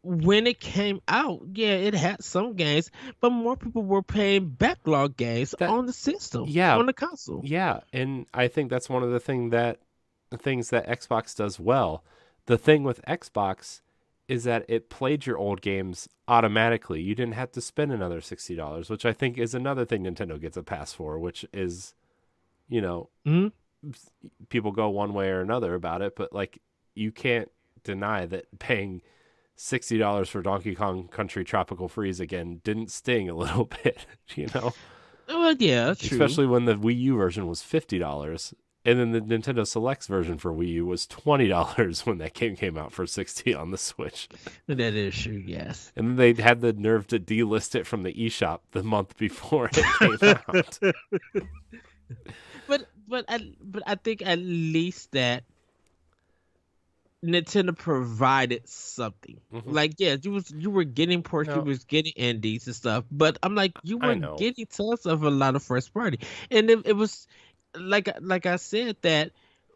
when it came out, yeah, it had some games, but more people were playing backlog games That on the system, yeah, on the console. yeah, and I think that's one of the things that Xbox does well. The thing with Xbox is that it played your old games automatically. You didn't have to spend another $60, which I think is another thing Nintendo gets a pass for, which is, you know, Hmm. people go one way or another about it, but like you can't deny that paying $60 for Donkey Kong Country Tropical Freeze again didn't sting a little bit, you know? Well, yeah, true. Especially when the Wii U version was $50. And then the Nintendo Selects version for Wii U was $20 when that game came out for 60 on the Switch. That is true. Yes. And then they had the nerve to delist it from the eShop the month before it came out. But I think at least that Nintendo provided something. Hmm. Like, yeah, you were getting ports, you No, was getting indies and stuff, but I'm like, you I weren't know. getting tons of a lot of first party, and it was like I said that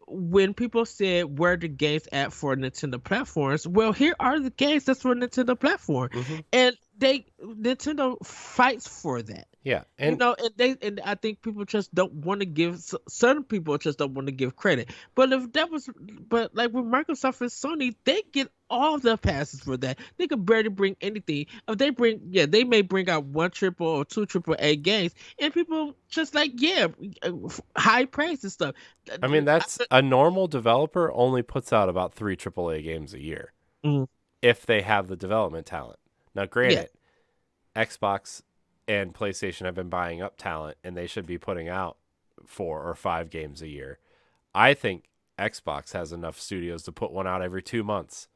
when people said where the games at for Nintendo platforms, well, here are the games that's for Nintendo platform, Hmm. and Nintendo fights for that. Yeah. You And know, and I think people just don't want to give certain people just don't want to give credit. But if that was, but like with Microsoft and Sony, they get all the passes for that. They could barely bring anything. If they bring, yeah, they may bring out one triple or two triple A games, and people just like, yeah, high praise and stuff. I mean, that's a normal developer only puts out about 3 AAA games a year Mm, if they have the development talent. Now, yeah, granted, Xbox and PlayStation have been buying up talent and they should be putting out 4 or 5 games a year. I think Xbox has enough studios to put one out every 2 months.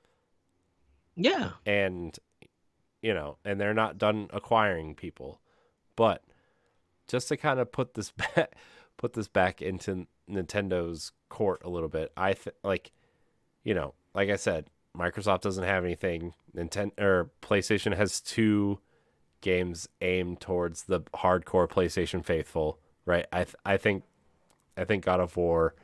yeah, And, and they're not done acquiring people. But just to kind of put this back into Nintendo's court a little bit, like I said, Microsoft doesn't have anything. Nintendo or PlayStation has 2 games aimed towards the hardcore PlayStation faithful, right? I think God of War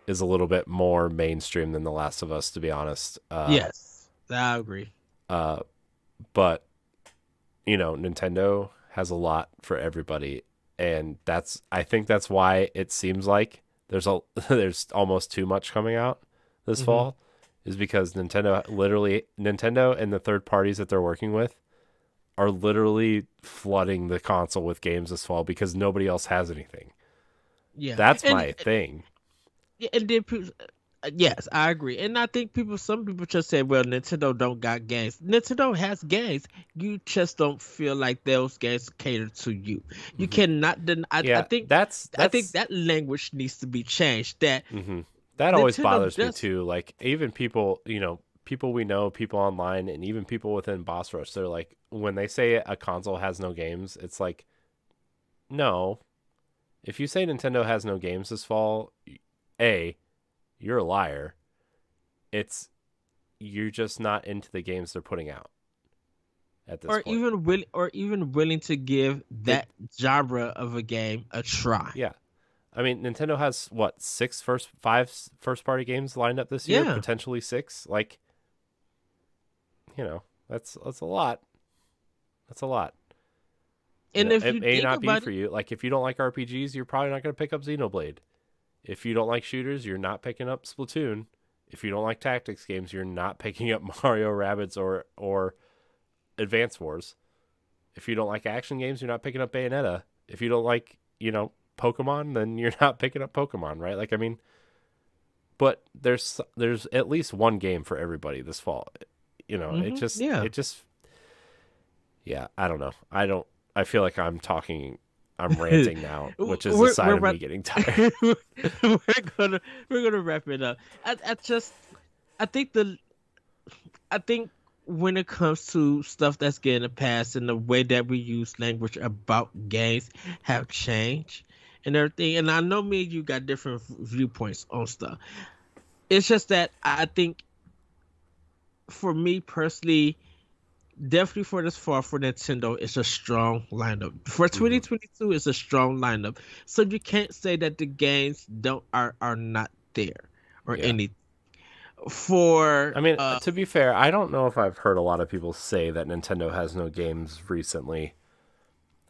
is a little bit more mainstream than The Last of Us, to be honest. yes, I agree. Uh, but Nintendo has a lot for everybody, and I think that's why it seems like there's almost too much coming out this Hmm. fall, is because Nintendo and the third parties that they're working with are literally flooding the console with games this fall because nobody else has anything. Yeah, That's my thing. and then yes, I agree, and I think some people just say, "Well, Nintendo don't got games." Nintendo has games. You just don't feel like those games cater to you. You Hmm. cannot deny. Yeah, I think that's that language needs to be changed. That hmm that always Nintendo bothers me does. too. Like even people, people we know, people online, and even people within Boss Rush, they're like, when they say a console has no games, it's like, no. If you say Nintendo has no games this fall, A, you're a liar. It's You're just not into the games they're putting out at this point. Or even willing to give They, that genre of a game a try. yeah. I mean, Nintendo has what, five first party games lined up this year, Yeah, potentially six. Like, that's a lot. That's a lot. and if It you may think not be about for it, you. Like, if you don't like RPGs, you're probably not going to pick up Xenoblade. If you don't like shooters, you're not picking up Splatoon. If you don't like tactics games, you're not picking up Mario Rabbids or Advance Wars. If you don't like action games, you're not picking up Bayonetta. If you don't like, Pokemon, then you're not picking up Pokemon, right? Like, I mean, but there's at least one game for everybody this fall. yeah. It just yeah, I don't know. I feel like I'm ranting now, which is a sign We're of me getting tired. we're gonna wrap it up. I just I think the I think when it comes to stuff that's getting passed and the way that we use language about games have changed, and everything. And I know me and you got different viewpoints on stuff. It's just that I think for me personally, definitely for this fall for Nintendo, it's a strong lineup. For Hmm. 2022, it's a strong lineup. So you can't say that the games don't are not there or Yeah. any for I mean, to be fair, I don't know if I've heard a lot of people say that Nintendo has no games recently.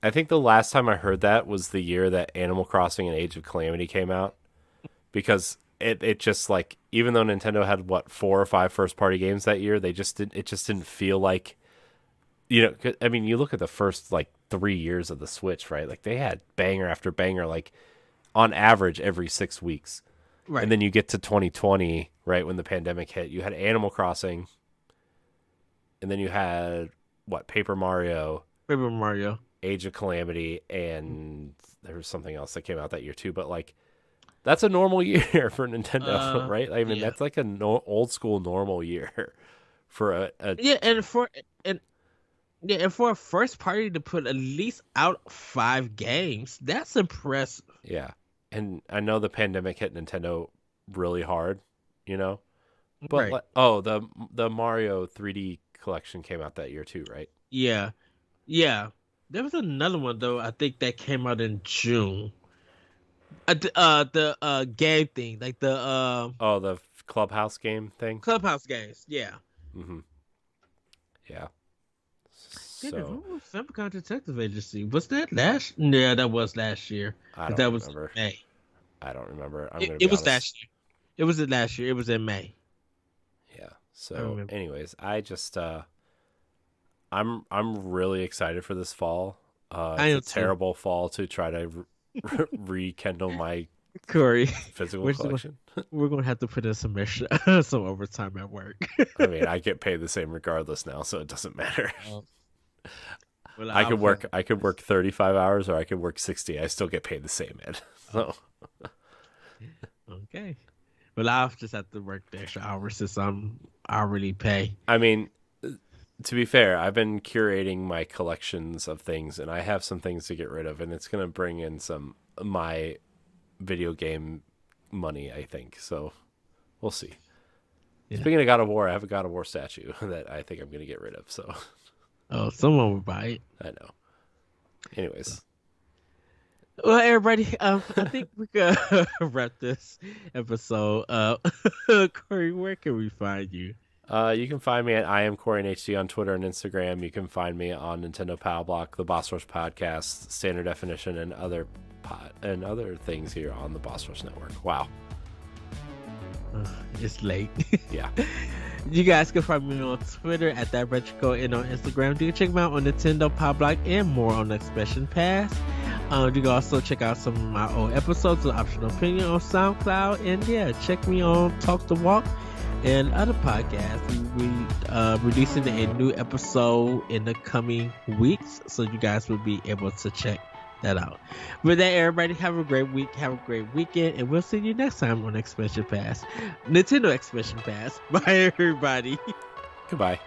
I think the last time I heard that was the year that Animal Crossing and Age of Calamity came out, because it just like, even though Nintendo had what, 4 or 5 first party games that year, they just didn't, it just didn't feel like, I mean, you look at the first like 3 years of the Switch, right? Like they had banger after banger, like on average every 6 weeks. And right then you get to 2020, right, when the pandemic hit, you had Animal Crossing, and then you had what, Paper Mario, Paper Mario. Age of Calamity, and there was something else that came out that year too. But like, that's a normal year for Nintendo, right? I mean, Yeah. that's like a old school normal year for a Yeah, and yeah, and for a first party to put at least out 5 games, that's impressive. yeah. And I know the pandemic hit Nintendo really hard, you know. But Right. like, oh, the Mario 3D collection came out that year too, right? Yeah. Yeah. There was another one though, I think that came out in June. The game thing, like the Oh, the Clubhouse game thing. Clubhouse games. Yeah. Hmm. Yeah. Yeah, the So Rumble Famicom Detective Agency. Was that last? Yeah, that was last year. I 'Cause don't that was remember. May. I don't remember. I'm It, gonna it be was honest. last year. It was it last year. It was in May. Yeah. I So, remember. anyways, I just I'm really excited for this fall. I It's a am too. terrible fall to try to rekindle my Corey, physical we're still gonna, collection. we're gonna have to put in some extra some overtime at work. I mean, I get paid the same regardless now, so it doesn't matter. Um, well, I I'll could put work I could work 35 hours or I could work 60. I still get paid the same, Ed. So, okay. Well, I'll just have to work the extra hours since I'm hourly pay. I mean, to be fair, I've been curating my collections of things, and I have some things to get rid of, and it's going to bring in some my video game money, I think. So we'll see. Yeah. Speaking of God of War, I have a God of War statue that I think I'm going to get rid of. So Oh, someone would buy it. I know. Anyways, Well, everybody, I think we could wrap this episode up. Corey, where can we find you? you can find me at I am Corey HD on Twitter and Instagram. You can find me on Nintendo Power Block, the Boss Rush Podcast, Standard Definition, and other things here on the Boss Rush Network. Wow. It's late. Yeah. You guys can find me on Twitter at that retro and on Instagram. You can check me out on Nintendo Pop Block and more on Expression Pass. You can also check out some of my old episodes of Optional Opinion on SoundCloud. And yeah, check me on Talk the Walk and other podcasts. We releasing a new episode in the coming weeks, so you guys will be able to check that out. With that, everybody, have a great week, have a great weekend, and we'll see you next time on Expression Pass, Nintendo Expression Pass. Bye, everybody. Goodbye.